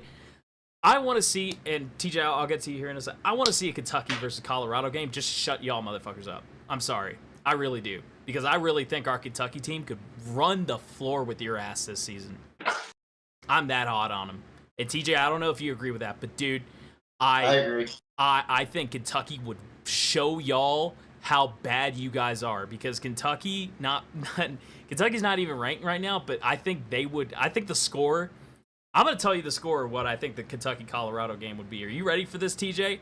want to see, and TJ, I'll get to you here in a second. I want to see a Kentucky versus Colorado game. Just shut y'all motherfuckers up. I'm sorry. I really do. Because I really think our Kentucky team could run the floor with your ass this season. I'm that hot on them. And TJ, I don't know if you agree with that, but dude, I agree. I think Kentucky would show y'all how bad you guys are, because Kentucky's not even ranked right now, but I think they would. I think the score, I'm going to tell you the score of what I think the Kentucky-Colorado game would be. Are you ready for this, TJ?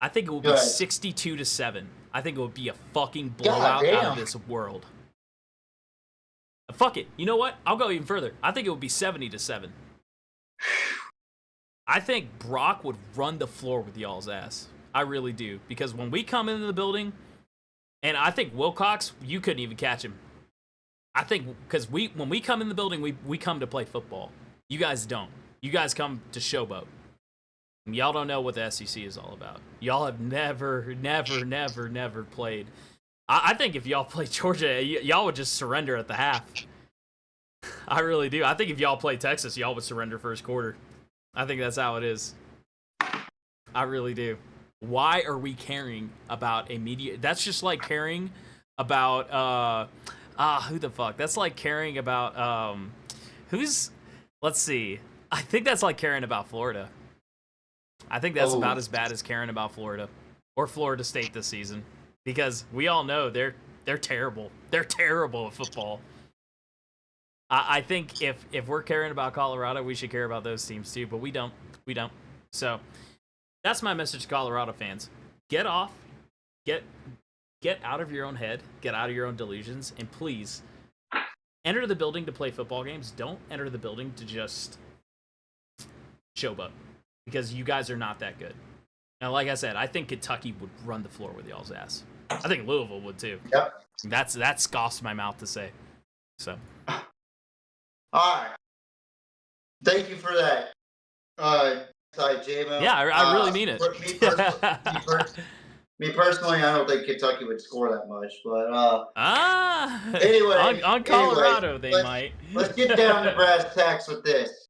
I think it would be 62-7. I think it would be a fucking blowout out of this world. Fuck it. You know what? I'll go even further. I think it would be 70-7. I think Brock would run the floor with y'all's ass. I really do. Because when we come into the building, and I think Wilcox, you couldn't even catch him. I think because when we come in the building, we come to play football. You guys don't. You guys come to showboat. And y'all don't know what the SEC is all about. Y'all have never played. I think if y'all play Georgia, y'all would just surrender at the half. I really do. I think if y'all play Texas, y'all would surrender first quarter. I think that's how it is. I really do. Why are we caring about a media? That's just like caring about who the fuck? That's like caring about let's see. I think that's like caring about Florida. I think that's about as bad as caring about Florida or Florida State this season, because we all know they're terrible. They're terrible at football. I think if we're caring about Colorado, we should care about those teams too, but we don't. We don't. So that's my message to Colorado fans. Get off. Get out of your own head. Get out of your own delusions, and please enter the building to play football games. Don't enter the building to just showboat, because you guys are not that good. Now, like I said, I think Kentucky would run the floor with y'all's ass. I think Louisville would too. Yep. That scoffs my mouth to say. So. All right. Thank you for that. Sorry, J-Mo. Yeah, I really mean it. Me personally, I don't think Kentucky would score that much, but anyway, on Colorado they might. Let's get down to brass tacks with this.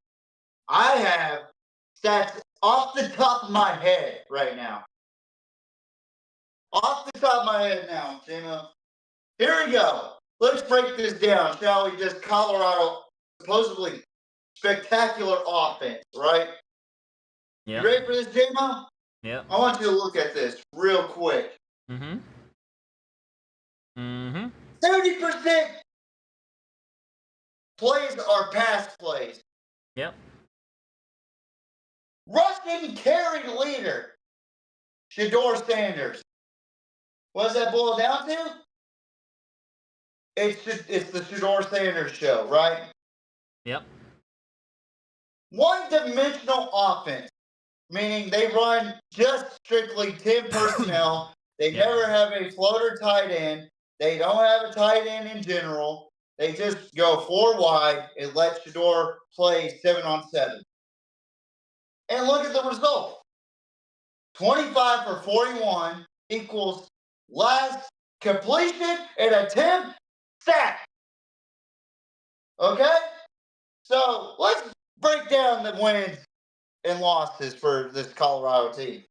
I have stats off the top of my head right now. Off the top of my head now, J-Mo. Here we go. Let's break this down, shall we? Just Colorado supposedly spectacular offense, right? Yeah. You ready for this, J-Mo? Yeah. I want you to look at this real quick. 70% plays are pass plays. Yep. Rushing carry leader, Shedeur Sanders. What does that boil down to? It's the Shedeur Sanders show, right? Yep. One-dimensional offense, meaning they run just strictly 10 personnel. They never have a floater tight end. They don't have a tight end in general. They just go 4 wide and let Shedeur play 7-on-7. And look at the result. 25 for 41 equals last completion and attempt sack. Okay? So let's break down the wins and losses for this Colorado team.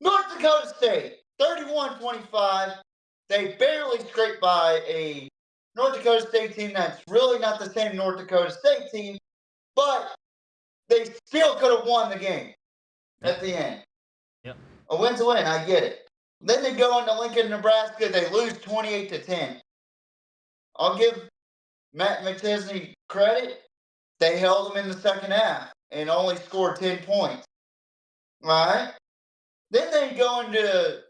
North Dakota State, 31-25. They barely scraped by a North Dakota State team that's really not the same North Dakota State team, but they still could have won the game at the end. Yep. A win's a win, I get it. Then they go into Lincoln, Nebraska. They lose 28-10. I'll give Matt McChesney credit. They held them in the second half and only scored 10 points. All right? Then they go into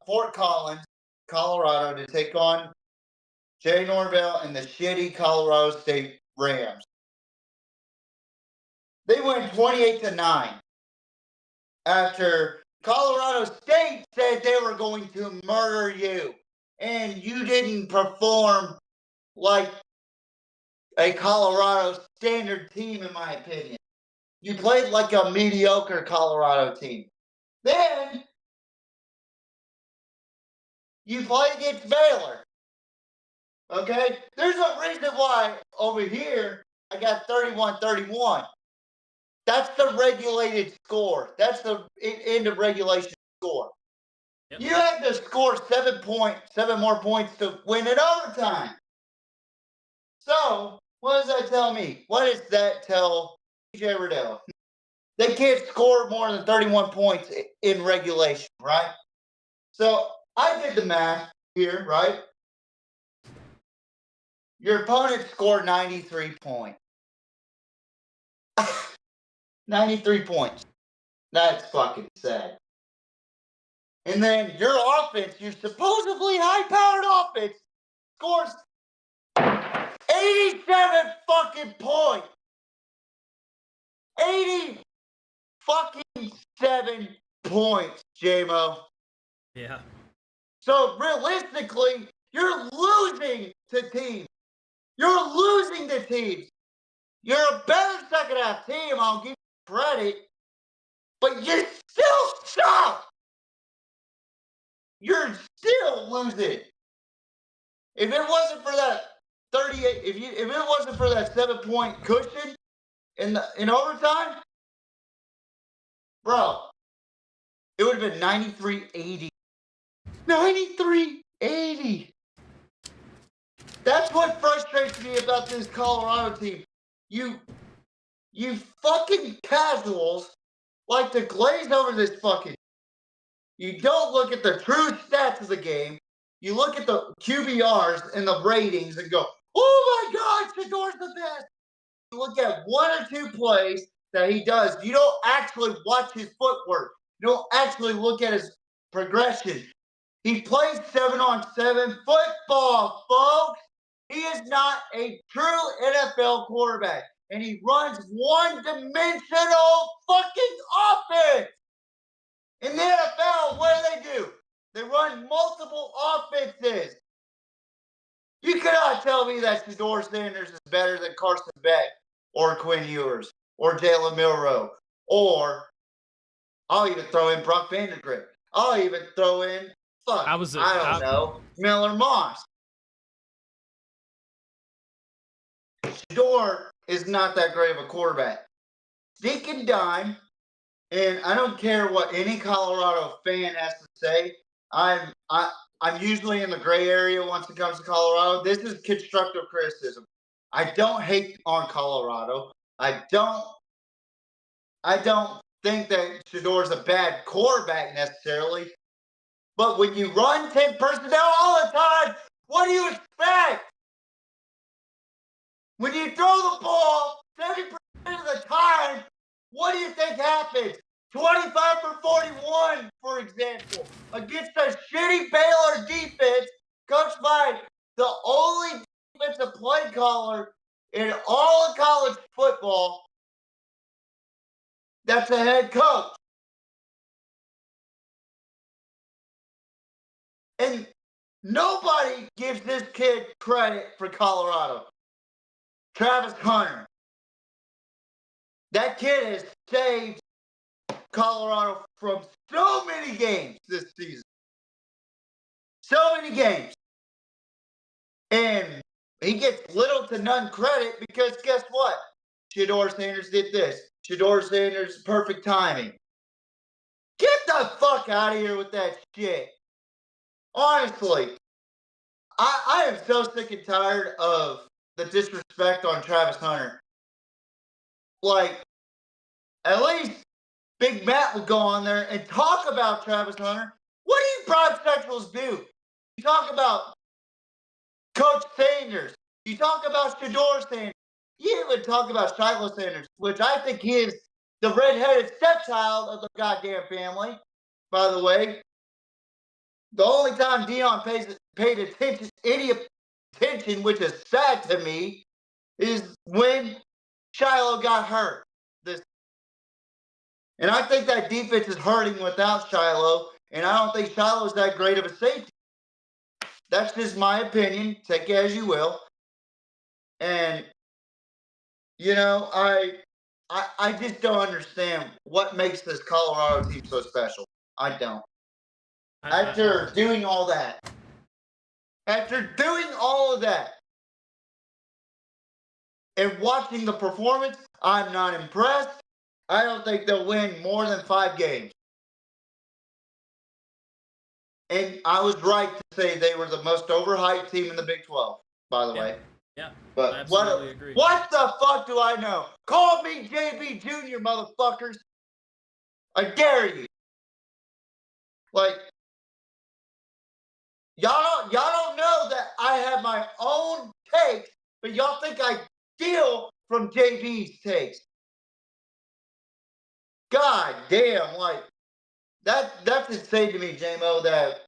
Fort Collins, Colorado, to take on Jay Norvell and the shitty Colorado State Rams. They win 28-9 after Colorado State said they were going to murder you, and you didn't perform like a Colorado standard team, in my opinion. You played like a mediocre Colorado team. Then you play against Baylor. Okay? There's a reason why over here I got 31-31. That's the regulated score. That's the end of regulation score. Yep. You had to score 7 more points to win in overtime. So, what does that tell me? What does that tell TJ Riddell? They can't score more than 31 points in regulation, right? So, I did the math here, right? Your opponent scored 93 points. 93 points. That's fucking sad. And then your offense, your supposedly high-powered offense, scores 87 fucking points. 80 fucking 7 points, J-Mo. Yeah. So realistically, you're losing to teams. You're losing to teams. You're a better second half team, I'll give you credit, but you still suck. You're still losing. If it wasn't for that 38, if it wasn't for that 7-point cushion in overtime, bro, it would have been 93-80. 93-80. That's what frustrates me about this Colorado team. You fucking casuals like to glaze over this fucking. You don't look at the true stats of the game. You look at the QBRs and the ratings and go, oh my God, Shador's the best. You look at one or two plays that he does. You don't actually watch his footwork. You don't actually look at his progression. He plays 7-on-7 football, folks. He is not a true NFL quarterback. And he runs one-dimensional fucking offense. In the NFL, what do? They run multiple offenses. You cannot tell me that Shador Sanders is better than Carson Beck or Quinn Ewers or Jalen Milroe, or I'll even throw in Brock Vandegrift. I'll even throw in, I don't know, Miller Moss. Shador is not that great of a quarterback. Dink and dime, and I don't care what any Colorado fan has to say. I'm usually in the gray area once it comes to Colorado. This is constructive criticism. I don't hate on Colorado. I don't think that Shador's a bad quarterback necessarily. But when you run 10 personnel all the time, what do you expect? When you throw the ball 70% of the time, what do you think happens? 25 for 41, for example, against a shitty Baylor defense coached by the only defensive play caller in all of college football that's a head coach. And nobody gives this kid credit for Colorado. Travis Hunter. That kid has saved Colorado from so many games this season. So many games. And he gets little to none credit because guess what? Shador Sanders did this. Shador Sanders, perfect timing. Get the fuck out of here with that shit. Honestly, I am so sick and tired of the disrespect on Travis Hunter. Like, at least Big Matt would go on there and talk about Travis Hunter. What do you bisexuals do? You talk about Coach Sanders. You talk about Shador Sanders. You even talk about Shiloh Sanders, which I think he is the redheaded stepchild of the goddamn family, by the way. The only time Deion paid attention, any attention, which is sad to me, is when Shiloh got hurt. And I think that defense is hurting without Shiloh, and I don't think Shiloh is that great of a safety. That's just my opinion. Take it as you will. And, you know, I just don't understand what makes this Colorado team so special. I don't. After doing all that, and watching the performance, I'm not impressed. I don't think they'll win more than 5 games. And I was right to say they were the most overhyped team in the Big 12, by the way. Yeah, but I absolutely agree. What the fuck do I know? Call me JB Jr., motherfuckers. I dare you. Like, y'all don't know that I have my own takes, but y'all think I steal from JB's takes. God damn, like, that's insane to me, J-Mo, that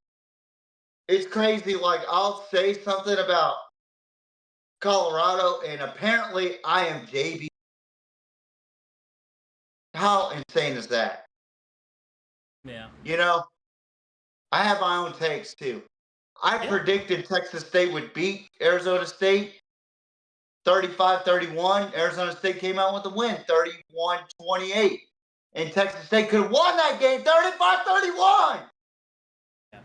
it's crazy. Like, I'll say something about Colorado, and apparently I am JB. How insane is that? Yeah. You know, I have my own takes, too. I predicted Texas State would beat Arizona State 35-31. Arizona State came out with a win, 31-28. And Texas State could have won that game 35-31. Yeah.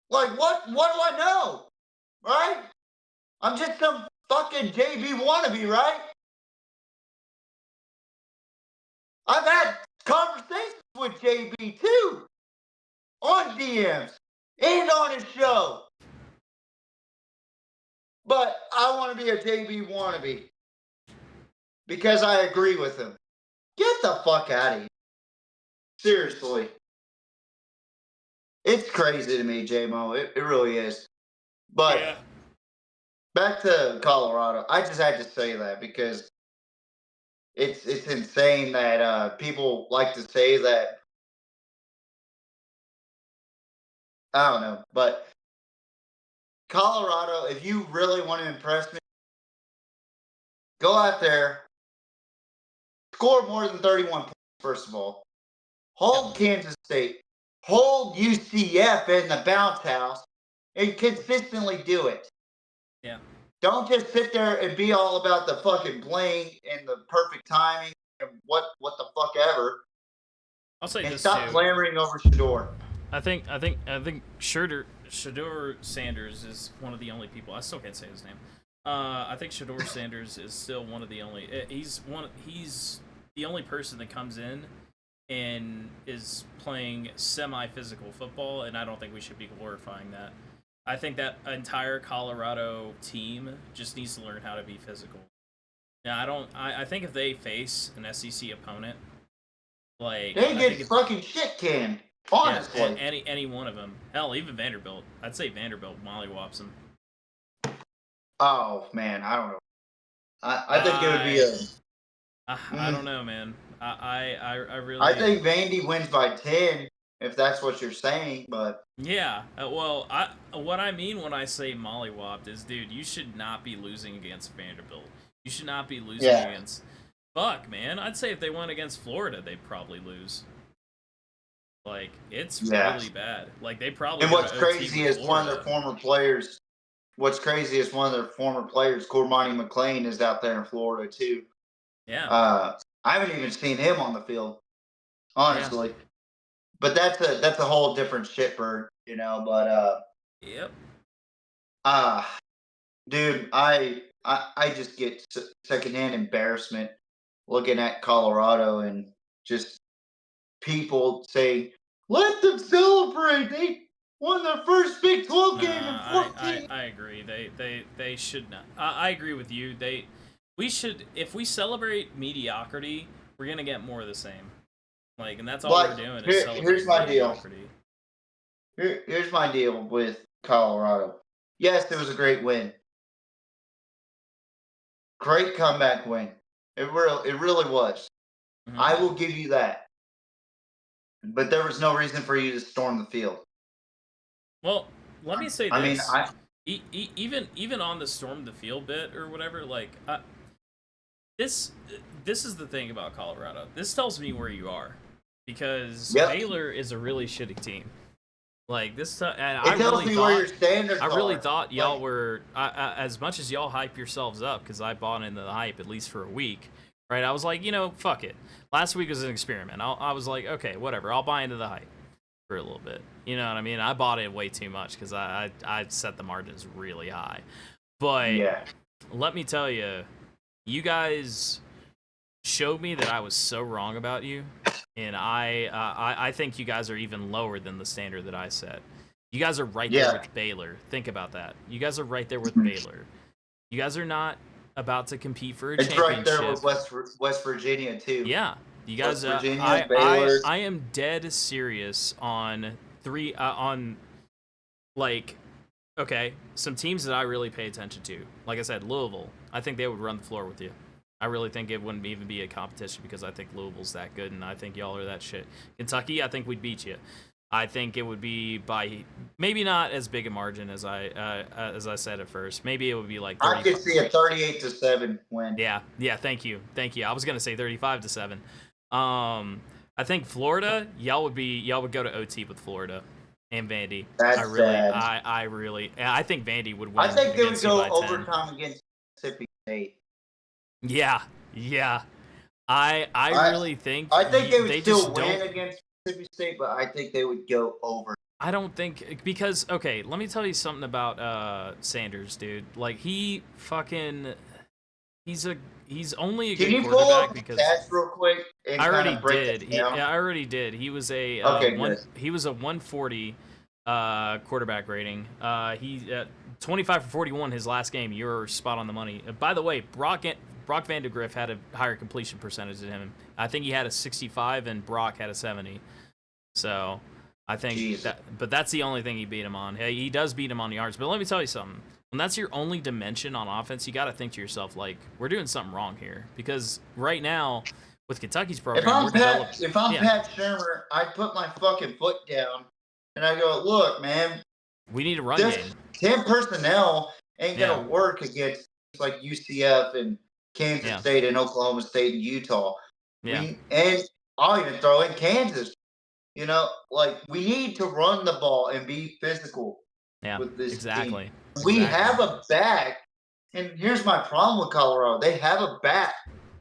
Like, what do I know? Right? I'm just some fucking JB wannabe, right? I've had conversations with JB, too. On DMs. and on his show. But I want to be a JB wannabe because I agree with him. Get the fuck out of here. Seriously. It's crazy to me, J-Mo. It really is. But Yeah. back to Colorado. I just had to say that because it's insane that people like to say that. I don't know. But Colorado, if you really want to impress me, go out there, score more than 31 points, first of all. Hold Kansas State. Hold UCF in the bounce house and consistently do it. Yeah. Don't just sit there and be all about the fucking bling and the perfect timing and what the fuck ever. I'll say And this stop too. clamoring over Shador. I think Shador Sanders is one of the only people. I still can't say his name. I think Shador Sanders is still one of the only. He's the only person that comes in and is playing semi-physical football, and I don't think we should be glorifying that. I think that entire Colorado team just needs to learn how to be physical. Now, I think if they face an SEC opponent, like They get fucking shit canned. Honestly. Yeah, any one of them. Hell, even Vanderbilt. I'd say Vanderbilt mollywops them. Oh man, I don't know. I think it would be a. I don't know, man. I really. I think Vandy wins by 10, if that's what you're saying. But yeah, well, what I mean when I say mollywopped is, dude, you should not be losing against Vanderbilt. You should not be losing against. Fuck, man. I'd say if they went against Florida, they'd probably lose. Like, it's really bad. Like, they probably. And what's crazy is one of their former players. What's crazy is one of their former players, Cormani McLean, is out there in Florida too. Yeah. I haven't even seen him on the field, honestly. Yeah. But that's a whole different shitbird, you know. But yep. Dude, I just get secondhand embarrassment looking at Colorado and just people saying, "Let them celebrate! They won their first Big 12 game in 14." I agree. They should not. I agree with you. We should, if we celebrate mediocrity, we're gonna get more of the same. Like, and that's all we're doing is celebrate here's my mediocrity. Here's my deal with Colorado. Yes, it was a great win. Great comeback win. It really was. Mm-hmm. I will give you that. But there was no reason for you to storm the field. Well, let me say this. I mean, even on the storm the field bit or whatever, like this is the thing about Colorado. This tells me where you are, because Baylor is a really shitty team. Like this, and I really thought y'all were as much as y'all hype yourselves up, because I bought into the hype at least for a week. Right, I was like, fuck it. Last week was an experiment. I was like, okay, whatever. I'll buy into the hype for a little bit. You know what I mean? I bought it way too much because I set the margins really high. But let me tell you, you guys showed me that I was so wrong about you, and I think you guys are even lower than the standard that I set. You guys are right there with Baylor. Think about that. You guys are right there with Baylor. You guys are not about to compete for a championship. It's right there with West Virginia too. Yeah, you guys. West Virginia, Baylor. I am dead serious on some teams that I really pay attention to. Like I said, Louisville. I think they would run the floor with you. I really think it wouldn't even be a competition because I think Louisville's that good and I think y'all are that shit. Kentucky, I think we'd beat you. I think it would be by maybe not as big a margin as I said at first. Maybe it would be like 35. I could see a 38-7 win. Yeah. Thank you. I was gonna say 35-7. I think Florida, y'all would go to OT with Florida and Vandy. That's sad. I think Vandy would win. I think they would go overtime against Mississippi State. Yeah. I really think. I think they would still win against Mississippi State, but I think they would go over. I don't think, because let me tell you something about Sanders, dude. Like he's only a good quarterback because. Can you pull up the stats real quick? I already did. I already did. He was a 140 quarterback rating. He 25 for 41 his last game. You're spot on the money. By the way, Brock Vandegrift had a higher completion percentage than him. I think he had a 65 and Brock had a 70. So I think but that's the only thing he beat him on. He does beat him on yards. But let me tell you something. When that's your only dimension on offense, you got to think to yourself, like, we're doing something wrong here. Because right now, with Kentucky's program, if I'm Pat Shurmur, I put my fucking foot down and I go, look, man, we need a run game. 10 personnel ain't gonna work against like UCF and Kansas State and Oklahoma State and Utah. Yeah. And I'll even throw in Kansas. You know, like, we need to run the ball and be physical with this team. We have a back, and here's my problem with Colorado. They have a back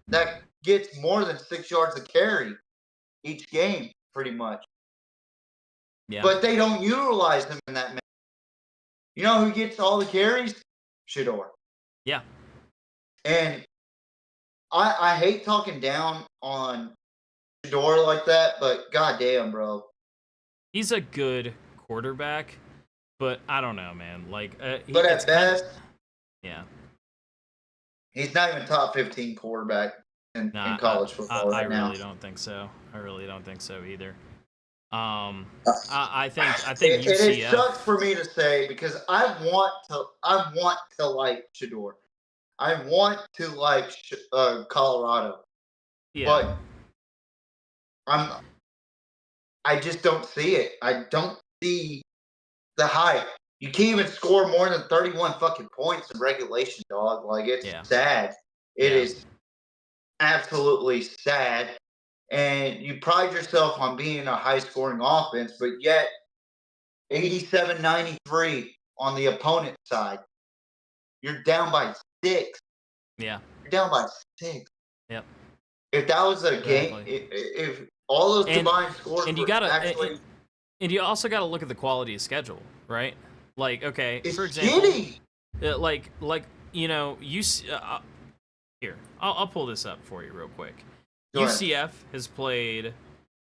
that gets more than 6 yards a carry each game, pretty much. Yeah. But they don't utilize them in that manner. You know who gets all the carries? Shedeur. Yeah. And I hate talking down on Shedeur like that, but goddamn, bro. He's a good quarterback, but I don't know, man. Like, but at best, he's not even top 15 quarterback in college football right now. I really don't think so. I really don't think so either. I think UCF. It sucks for me to say because I want to like Shedeur. I want to like Colorado. Yeah. But I just don't see it. I don't see the hype. You can't even score more than 31 fucking points in regulation, dog. Like, it's sad. It is absolutely sad. And you pride yourself on being a high-scoring offense, but yet 87-93 on the opponent side. You're down by 6. Yeah. You're down by 6. Yep. If that was a game, if all those combined scores and you you also got to look at the quality of schedule, right? Like, okay, it's for example, shitty. like you know, here, I'll pull this up for you real quick. UCF has played.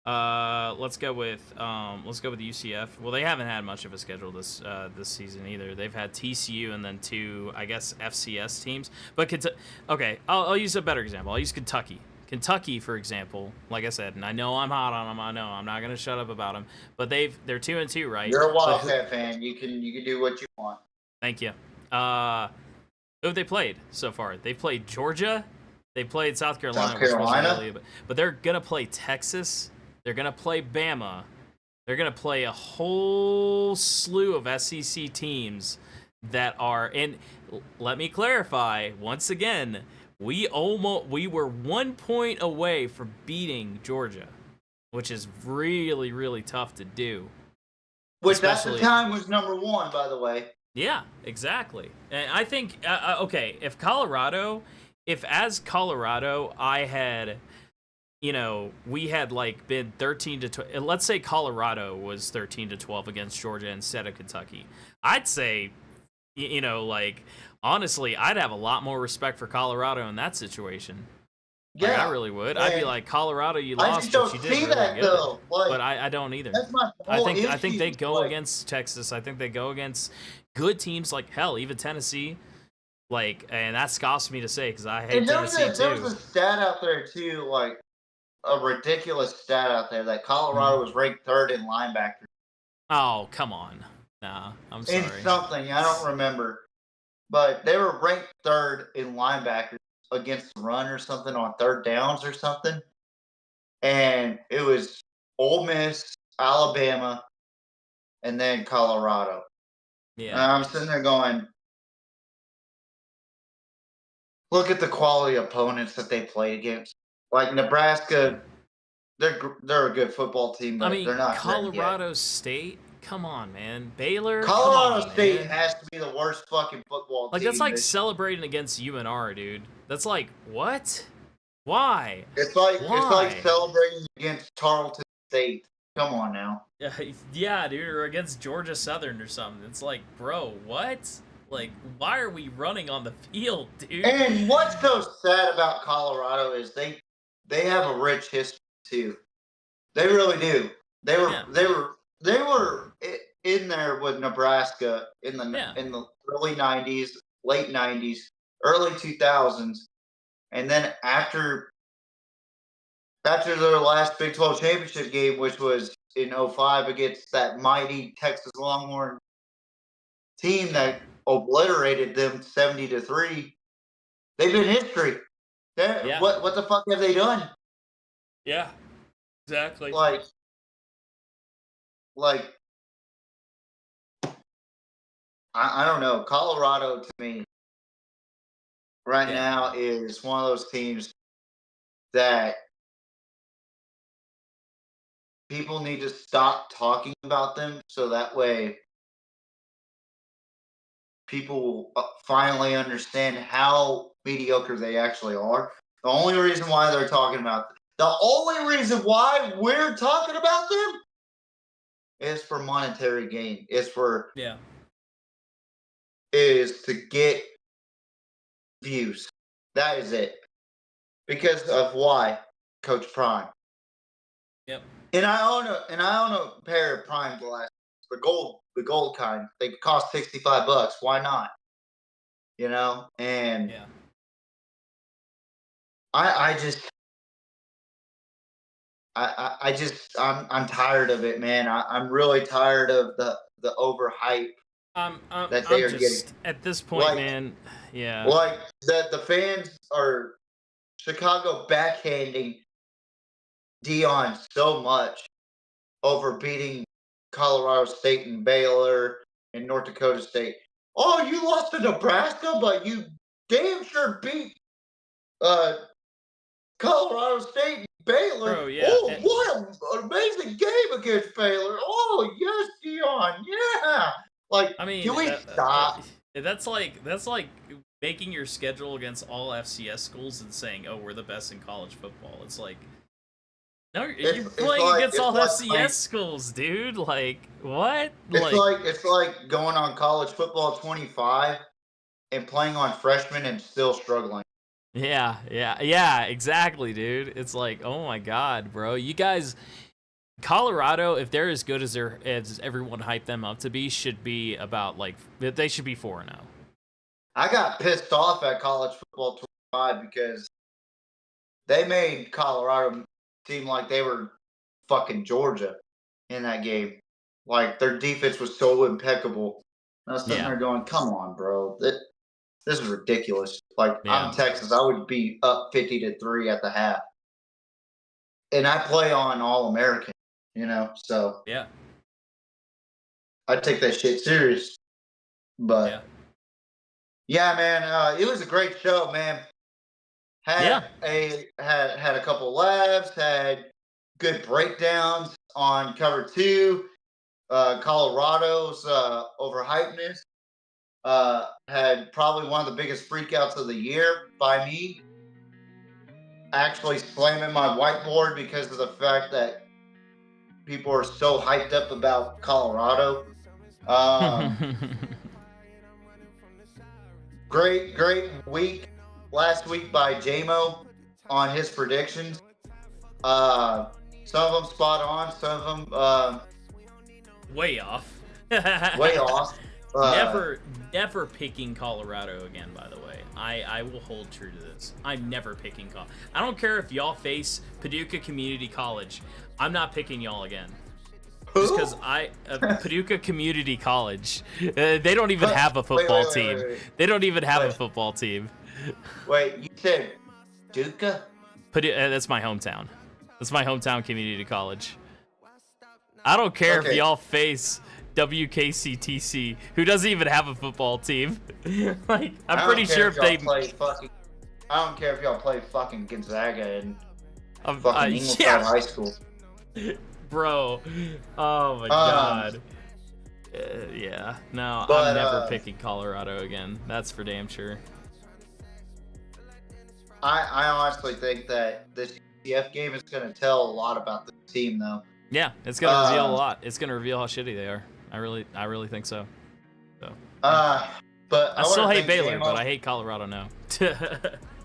Let's go with UCF. Well, they haven't had much of a schedule this season either. They've had TCU and then 2, I guess, FCS teams. But okay, I'll use a better example. I'll use Kentucky. Kentucky, for example, like I said, and I know I'm hot on them. I know I'm not gonna shut up about them. But they're 2-2, right? You're a Wildcat fan. You can do what you want. Thank you. Who have they played so far? They played Georgia. They played South Carolina. Which wasn't really, but they're gonna play Texas. They're gonna play Bama. They're gonna play a whole slew of SEC teams that are. And let me clarify once again. We were 1 point away from beating Georgia, which is really, really tough to do. Which at the time was number 1, by the way. Yeah, exactly. And I think okay, if as Colorado, I had, we had like been 13 to 12. Let's say Colorado was 13 to 12 against Georgia instead of Kentucky. I'd say, honestly, I'd have a lot more respect for Colorado in that situation. Yeah, like, I really would. I'd be like, Colorado, you lost, but you did really good. Though. Like, but I don't either. That's my I think they go against Texas. I think they go against good teams like hell, even Tennessee. Like, and that scoffs me to say because I hate Tennessee too. There was a stat out there too, like a ridiculous stat out there that Colorado was ranked 3rd in linebackers. Oh, come on. Nah, I'm sorry. It's something I don't remember. But they were ranked 3rd in linebackers against the run or something on 3rd downs or something. And it was Ole Miss, Alabama, and then Colorado. Yeah. And I'm sitting there going, look at the quality opponents that they played against. Like Nebraska, they're a good football team, but they're not. Colorado State? Come on, man. Baylor? Colorado State has to be the worst fucking football team. Like, that's like celebrating against UNR, dude. That's like, what? Why? It's like celebrating against Tarleton State. Come on now. Yeah, dude, or against Georgia Southern or something. It's like, bro, what? Like, why are we running on the field, dude? And what's so sad about Colorado is they have a rich history too. They really do. They were in there with Nebraska in the early 90s, late 90s, early 2000s, and then after their last Big 12 championship game, which was in 05 against that mighty Texas Longhorn team that obliterated them 70-3, they've been history. What the fuck have they done? Yeah, exactly. Like I don't know. Colorado to me right now is one of those teams that people need to stop talking about them so that way people will finally understand how mediocre they actually are. The only reason why we're talking about them is for monetary gain. Is to get views. That is it. Because of why? Coach Prime. Yep. And I own a pair of Prime glasses. The gold kind. They cost $65. Why not? You know? And I'm tired of it, man. I'm really tired of the overhype that they are getting. At this point, like, man. Yeah. Like the fans are Chicago backhanding Dion so much over beating Colorado State and Baylor and North Dakota State. Oh, you lost to Nebraska, but you damn sure beat Colorado State and Baylor. Bro, yeah. Oh, what an amazing game against Baylor. Oh, yes, Dion. Yeah. Like, I mean, can we stop? That's like making your schedule against all FCS schools and saying, "Oh, we're the best in college football." It's like, no, you're playing against all FCS schools, dude. Like, what? It's like going on College Football 25 and playing on freshmen and still struggling. Yeah, exactly, dude. It's like, oh my god, bro. You guys, Colorado, if they're as good as everyone hyped them up to be, should be about they should be 4-0. I got pissed off at College Football 25 because they made Colorado seem like they were fucking Georgia in that game. Like, their defense was so impeccable. And I was sitting there going, come on, bro. This is ridiculous. Like, I'm Texas. I would be up 50-3 at the half. And I play on All-American, you know? So, yeah. I take that shit serious. But, yeah, man, it was a great show, man. Had a couple laughs, had good breakdowns on cover 2, Colorado's overhypeness. Had probably one of the biggest freakouts of the year by me. Actually slamming my whiteboard because of the fact that people are so hyped up about Colorado. Great week last week by JMO on his predictions. Some of them spot on, some of them way off. Way off. Never picking Colorado again, by the way. I will hold true to this. I'm never picking Colorado. I don't care if y'all face Paducah Community College. I'm not picking y'all again. Just because Paducah Community College, they don't even have a football team. Wait. They don't even have a football team. Wait, you said Paducah? That's my hometown. That's my hometown community college. I don't care if y'all face WKCTC, who doesn't even have a football team. Like, I'm pretty sure if they I don't care if y'all play fucking Gonzaga and fucking Ingleside High School. Bro, oh my god. Yeah, no, I'm never picking Colorado again. That's for damn sure. I honestly think that this UCF game is going to tell a lot about the team, though. Yeah, it's going to reveal a lot. It's going to reveal how shitty they are. I really think so. But I still hate Baylor, but I hate Colorado now.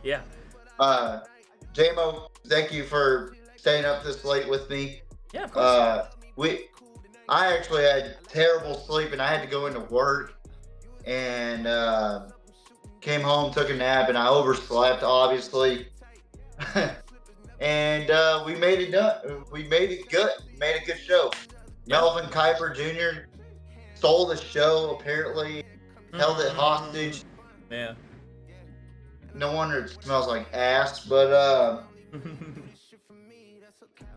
Yeah. JMO, thank you for staying up this late with me. Yeah, of course. I actually had terrible sleep, and I had to go into work, and came home, took a nap, and I overslept, obviously. And we made it done. We made it good. Made a good show. Melvin Kiper Jr. stole the show, apparently. Held it hostage. Yeah. No wonder it smells like ass, but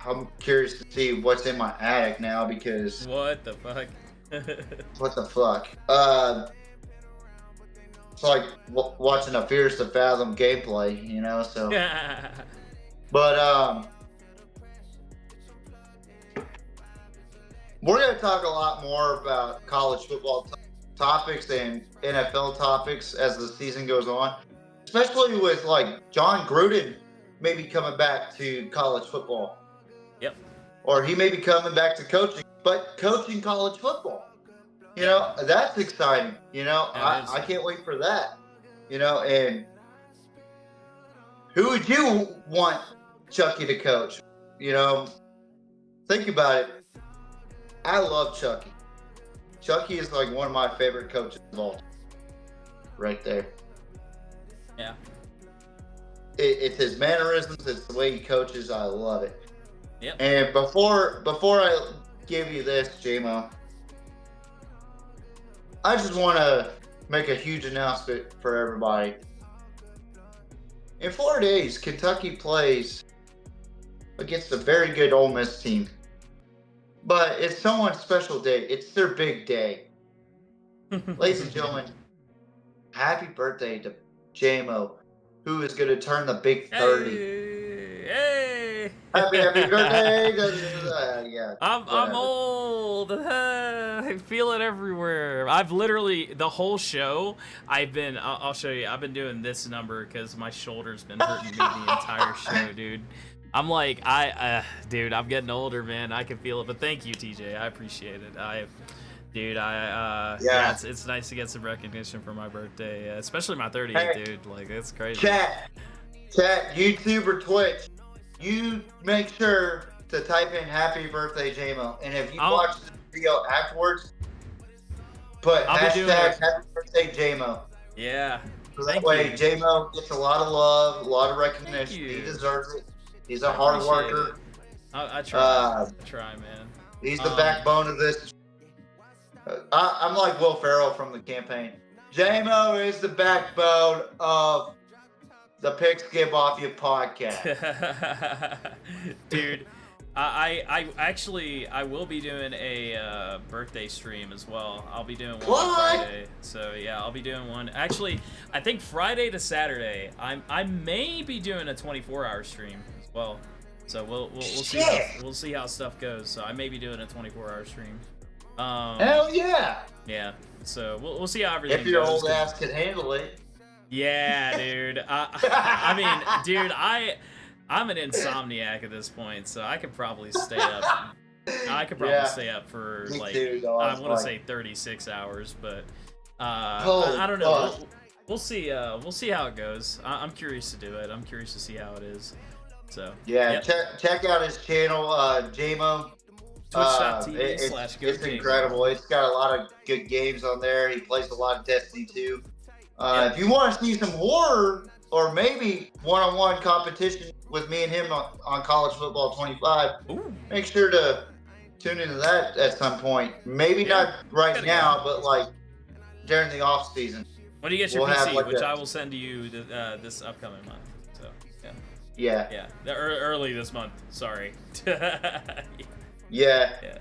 I'm curious to see what's in my attic now because What the fuck? what the fuck? It's like watching a Fears to Fathom gameplay, you know. So, but we're gonna talk a lot more about college football topics and NFL topics as the season goes on, especially with like John Gruden maybe coming back to college football. Yep. Or he may be coming back to coaching, but coaching college football. You know, that's exciting. You know, I can't wait for that. You know, and who would you want Chucky to coach? You know, think about it. I love Chucky. Chucky is like one of my favorite coaches of all time. Right there. Yeah. It's his mannerisms. It's the way he coaches. I love it. Yep. And before I give you this, J-Mo, I just want to make a huge announcement for everybody. In 4 days, Kentucky plays against a very good Ole Miss team. But it's someone's special day. It's their big day. Ladies and gentlemen, happy birthday to J-Mo, who is going to turn the big 30. Hey! Happy birthday! Yeah. I'm old. I feel it everywhere. I've literally the whole show. I'll show you. I've been doing this number because my shoulder's been hurting me the entire show, dude. I'm like, dude, I'm getting older, man. I can feel it. But thank you, TJ. I appreciate it. Yeah, it's nice to get some recognition for my birthday, especially my 38th, dude. Like, it's crazy. Chat, YouTube or Twitch, you make sure to type in happy birthday, J-Mo. And if you watch this video afterwards, put hashtag happy birthday, J-Mo. Yeah. So that way, J-Mo gets a lot of love, a lot of recognition. He deserves it. He's a hard worker. I try. Man. He's the backbone of this. I'm like Will Ferrell from the campaign. J-Mo is the backbone of the Pigskin Mafia podcast. Dude, I will be doing a birthday stream as well. I'll be doing one on Friday. So yeah, I'll be doing one. Actually, I think Friday to Saturday. I may be doing a 24-hour stream as well. So we'll see how stuff goes. So I may be doing a 24-hour stream. Hell yeah! Yeah. So we'll see how everything goes. If your old ass can handle it. Yeah, dude. I mean, dude, I'm an insomniac at this point, so I could probably stay up. Stay up for like I want to say 36 hours, but I don't know. We'll see. We'll see how it goes. I'm curious to do it. I'm curious to see how it is. So yeah, check out his channel, J-Mo. Twitch.tv/GoJamo. It's incredible. It's got a lot of good games on there. He plays a lot of Destiny 2. If you want to see some horror or maybe one-on-one competition with me and him on College Football 25, make sure to tune into that at some point. Maybe not right now, but like during the off season. When you get your PC, which I will send to you this upcoming month. So yeah, early this month. Sorry. Yeah.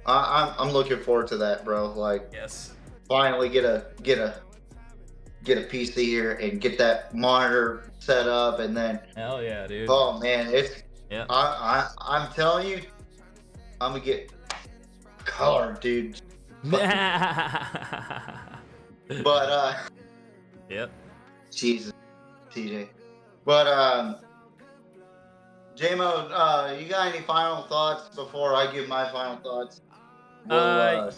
I'm looking forward to that, bro. Like, finally get a PC here and get that monitor set up, and then hell yeah, dude. Oh man, I'm telling you, I'm gonna get color, dude. But Jesus, TJ. But J-Mo, you got any final thoughts before I give my final thoughts?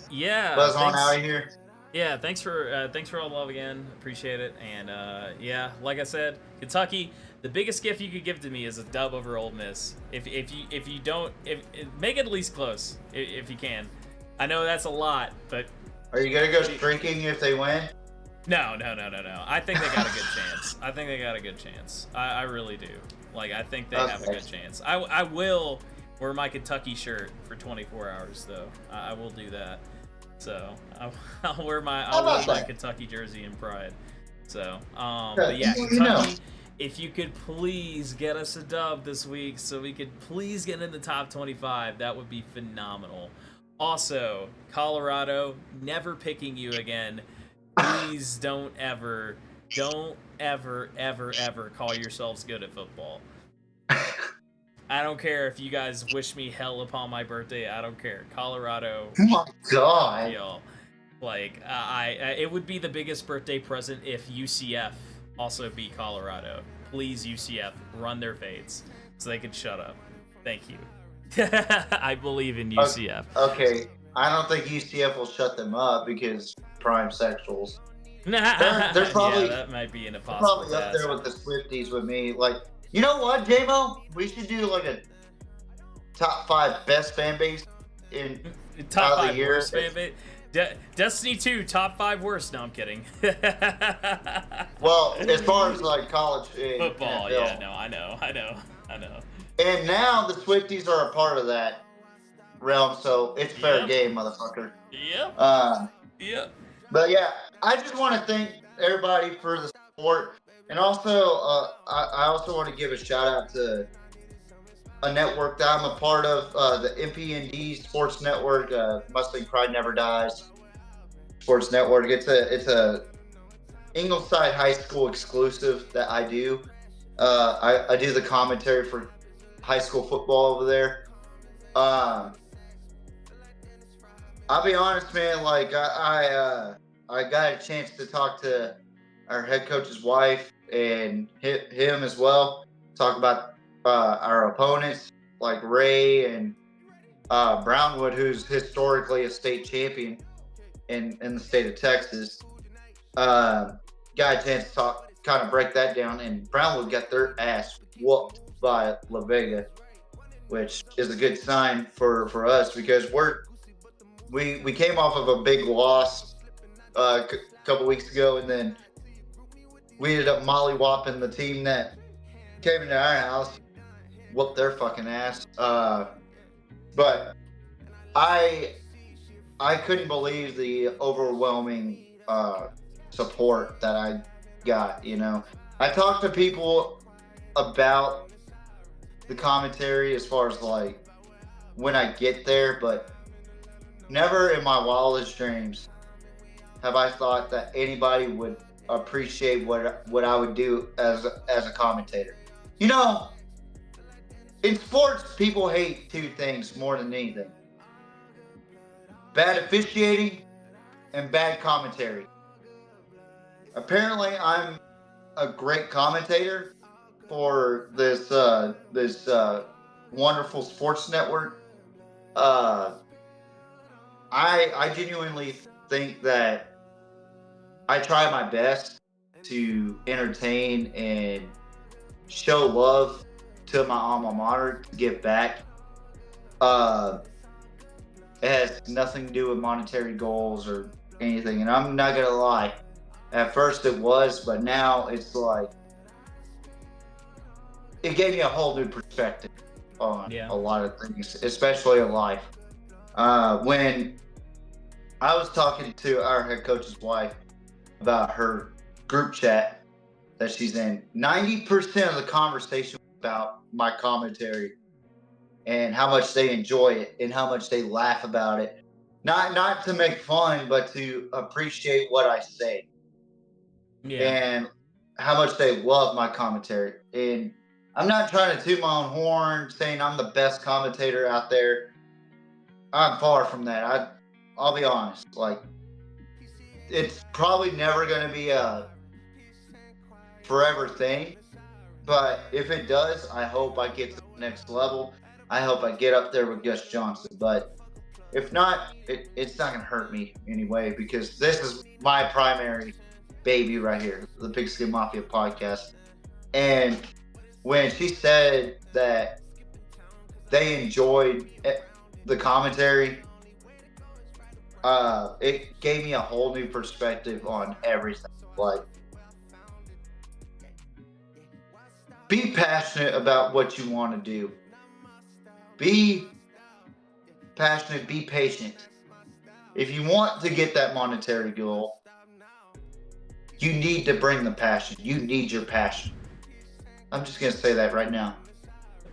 Yeah. Buzz on out of here. Yeah, thanks for all the love again. Appreciate it. And yeah, like I said, Kentucky, the biggest gift you could give to me is a dub over Ole Miss. If you don't make it at least close if you can. I know that's a lot, but Are you gonna go drinking if they win? no. I think they got a good chance. I really do. Like, I think they have a good chance. I will wear my Kentucky shirt for 24 hours, though. I will do that. So I'll wear my Kentucky jersey in pride. So, but yeah, Kentucky. If you could please get us a dub this week so we could please get in the top 25, that would be phenomenal. Also, Colorado, never picking you again. Please don't ever call yourselves good at football. I don't care if you guys wish me hell upon my birthday. I don't care. Colorado. Oh my God. Y'all. Like, it would be the biggest birthday present if UCF also beat Colorado. Please, UCF, run their fades so they can shut up. Thank you. I believe in UCF. Okay, I don't think UCF will shut them up because prime sexuals. They're probably that might be an impossible. Probably up there with the Swifties with me. Like, you know what, J-Mo? We should do like a top 5 best fan base in top 5 worst fan base. Destiny 2 top 5 worst. No, I'm kidding. Well, as far as like college football, NFL. Yeah, no, I know. And now the Swifties are a part of that realm, so it's fair game, motherfucker. Yep. Yep. But yeah, I just want to thank everybody for the support, and also I also want to give a shout out to a network that I'm a part of, the MPND Sports Network, Mustang Pride Never Dies Sports Network. It's a Ingleside High School exclusive that I do. I do the commentary for high school football over there. I'll be honest, man. Like I got a chance to talk to our head coach's wife and him as well. Talk about our opponents like Ray and Brownwood, who's historically a state champion in the state of Texas. Got a chance to talk, kind of break that down, and Brownwood got their ass whooped by La Vega, which is a good sign for us because we came off of a big loss a couple weeks ago, and then we ended up mollywopping the team that came into our house, whooped their fucking ass. But I couldn't believe the overwhelming support that I got. You know, I talked to people about the commentary as far as like when I get there, but never in my wildest dreams have I thought that anybody would appreciate what I would do as a commentator. You know, in sports, people hate 2 things more than anything: bad officiating and bad commentary. Apparently, I'm a great commentator for this wonderful sports network. I genuinely think that I try my best to entertain and show love to my alma mater, to give back. It has nothing to do with monetary goals or anything, and I'm not gonna lie. At first it was, but now it's like it gave me a whole new perspective on a lot of things, especially in life. When I was talking to our head coach's wife about her group chat that she's in, 90% of the conversation was about my commentary and how much they enjoy it and how much they laugh about it. Not to make fun, but to appreciate what I say. Yeah. And how much they love my commentary. And I'm not trying to toot my own horn saying I'm the best commentator out there. I'm far from that. I'll be honest. Like, it's probably never going to be a forever thing. But if it does, I hope I get to the next level. I hope I get up there with Gus Johnson. But if not, it's not going to hurt me anyway, because this is my primary baby right here, the Pigskin Mafia podcast. And when she said that they enjoyed the commentary, it gave me a whole new perspective on everything. Like, be passionate about what you want to do. Be passionate, be patient. If you want to get that monetary goal, you need to bring the passion. You need your passion. I'm just going to say that right now.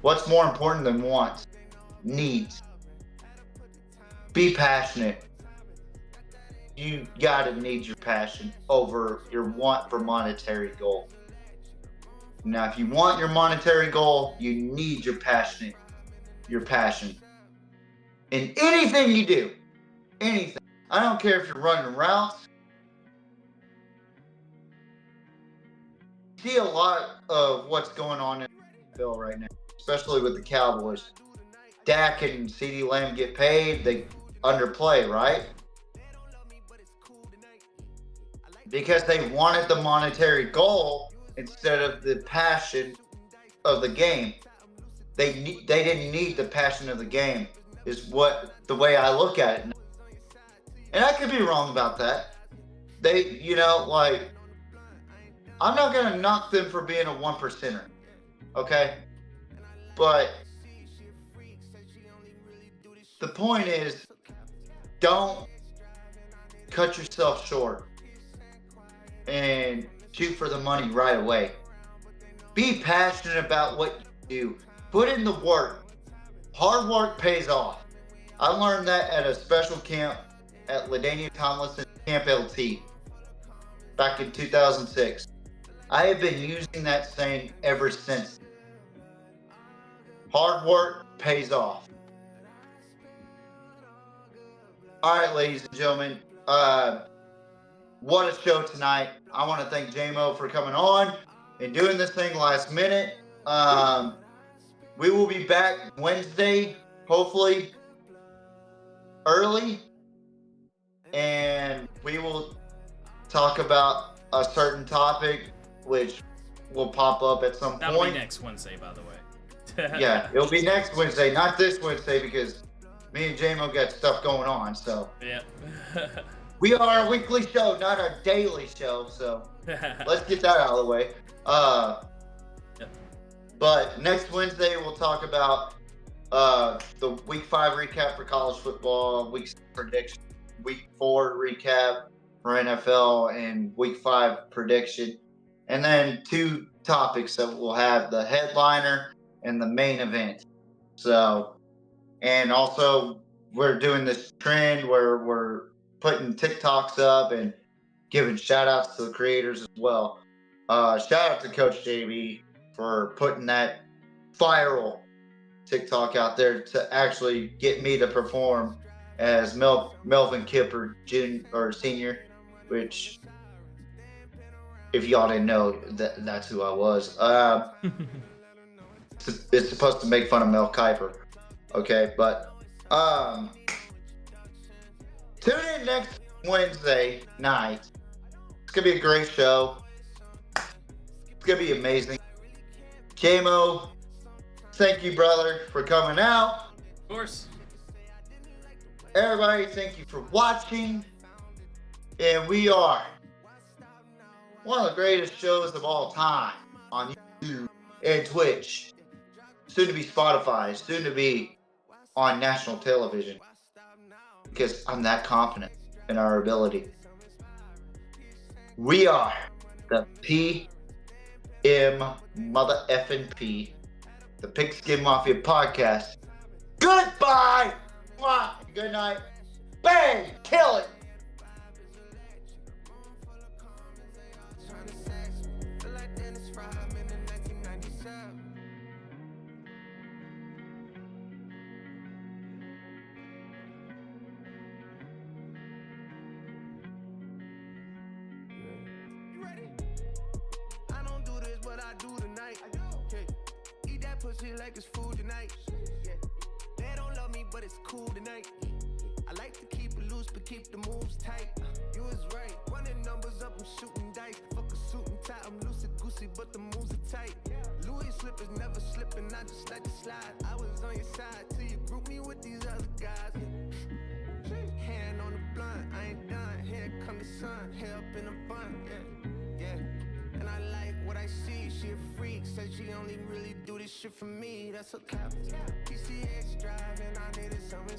What's more important than wants? Needs. Be passionate. You got to need your passion over your want for monetary goal. Now, if you want your monetary goal, you need your passion. In anything you do. Anything. I don't care if you're running routes. See a lot of what's going on in the NFL right now, especially with the Cowboys. Dak and CeeDee Lamb get paid, they underplay, right? Because they wanted the monetary goal instead of the passion of the game. They didn't need the passion of the game, is what the way I look at it. And I could be wrong about that. They, like, I'm not going to knock them for being a 1%er, okay? But the point is, don't cut yourself short and shoot for the money right away. Be passionate about what you do. Put in the work. Hard work pays off. I learned that at a special camp at LaDainian Tomlinson Camp LT back in 2006. I have been using that saying ever since. Hard work pays off. All right, ladies and gentlemen, what a show tonight. I want to thank JMO for coming on and doing this thing last minute. We will be back Wednesday, hopefully early, and we will talk about a certain topic which will pop up at some That'll point. be next Wednesday, by the way. Yeah, it'll be next Wednesday, not this Wednesday, because me and JMO got stuff going on. So Yeah. we are a weekly show, not a daily show. So let's get that out of the way. But next Wednesday we'll talk about the Week 5 recap for college football, Week 6 prediction, Week 4 recap for NFL, and Week 5 prediction. And then 2 topics that we'll have, the headliner and the main event. So, and also we're doing this trend where we're putting TikToks up and giving shout outs to the creators as well. Shout out to Coach JB for putting that viral TikTok out there to actually get me to perform as Melvin Kiper Jr. or Senior, which, if y'all didn't know, that's who I was. It's supposed to make fun of Mel Kiper, okay? But tune in next Wednesday night. It's gonna be a great show. It's gonna be amazing. JMO, thank you, brother, for coming out. Of course. Everybody, thank you for watching. And we are one of the greatest shows of all time on YouTube and Twitch. Soon to be Spotify, soon to be on national television. Because I'm that confident in our ability. We are the Mother effing P, the Pigskin Mafia podcast. Goodbye! Mwah! Good night. Bang! Kill it! Pussy like it's food tonight. Yeah. They don't love me, but it's cool tonight. I like to keep it loose, but keep the moves tight. You was right. Running numbers up, I'm shooting dice. Fuck a suit and tie, I'm loosey goosey, but the moves are tight. Louis slippers never slipping, I just let it slide. I was on your side till you group me with these other guys. Hand on the blunt. the sun, hair up in a bun, yeah. And I like what I see, she a freak, said she only really do this shit for me, that's a cap. PCX driving, I needed something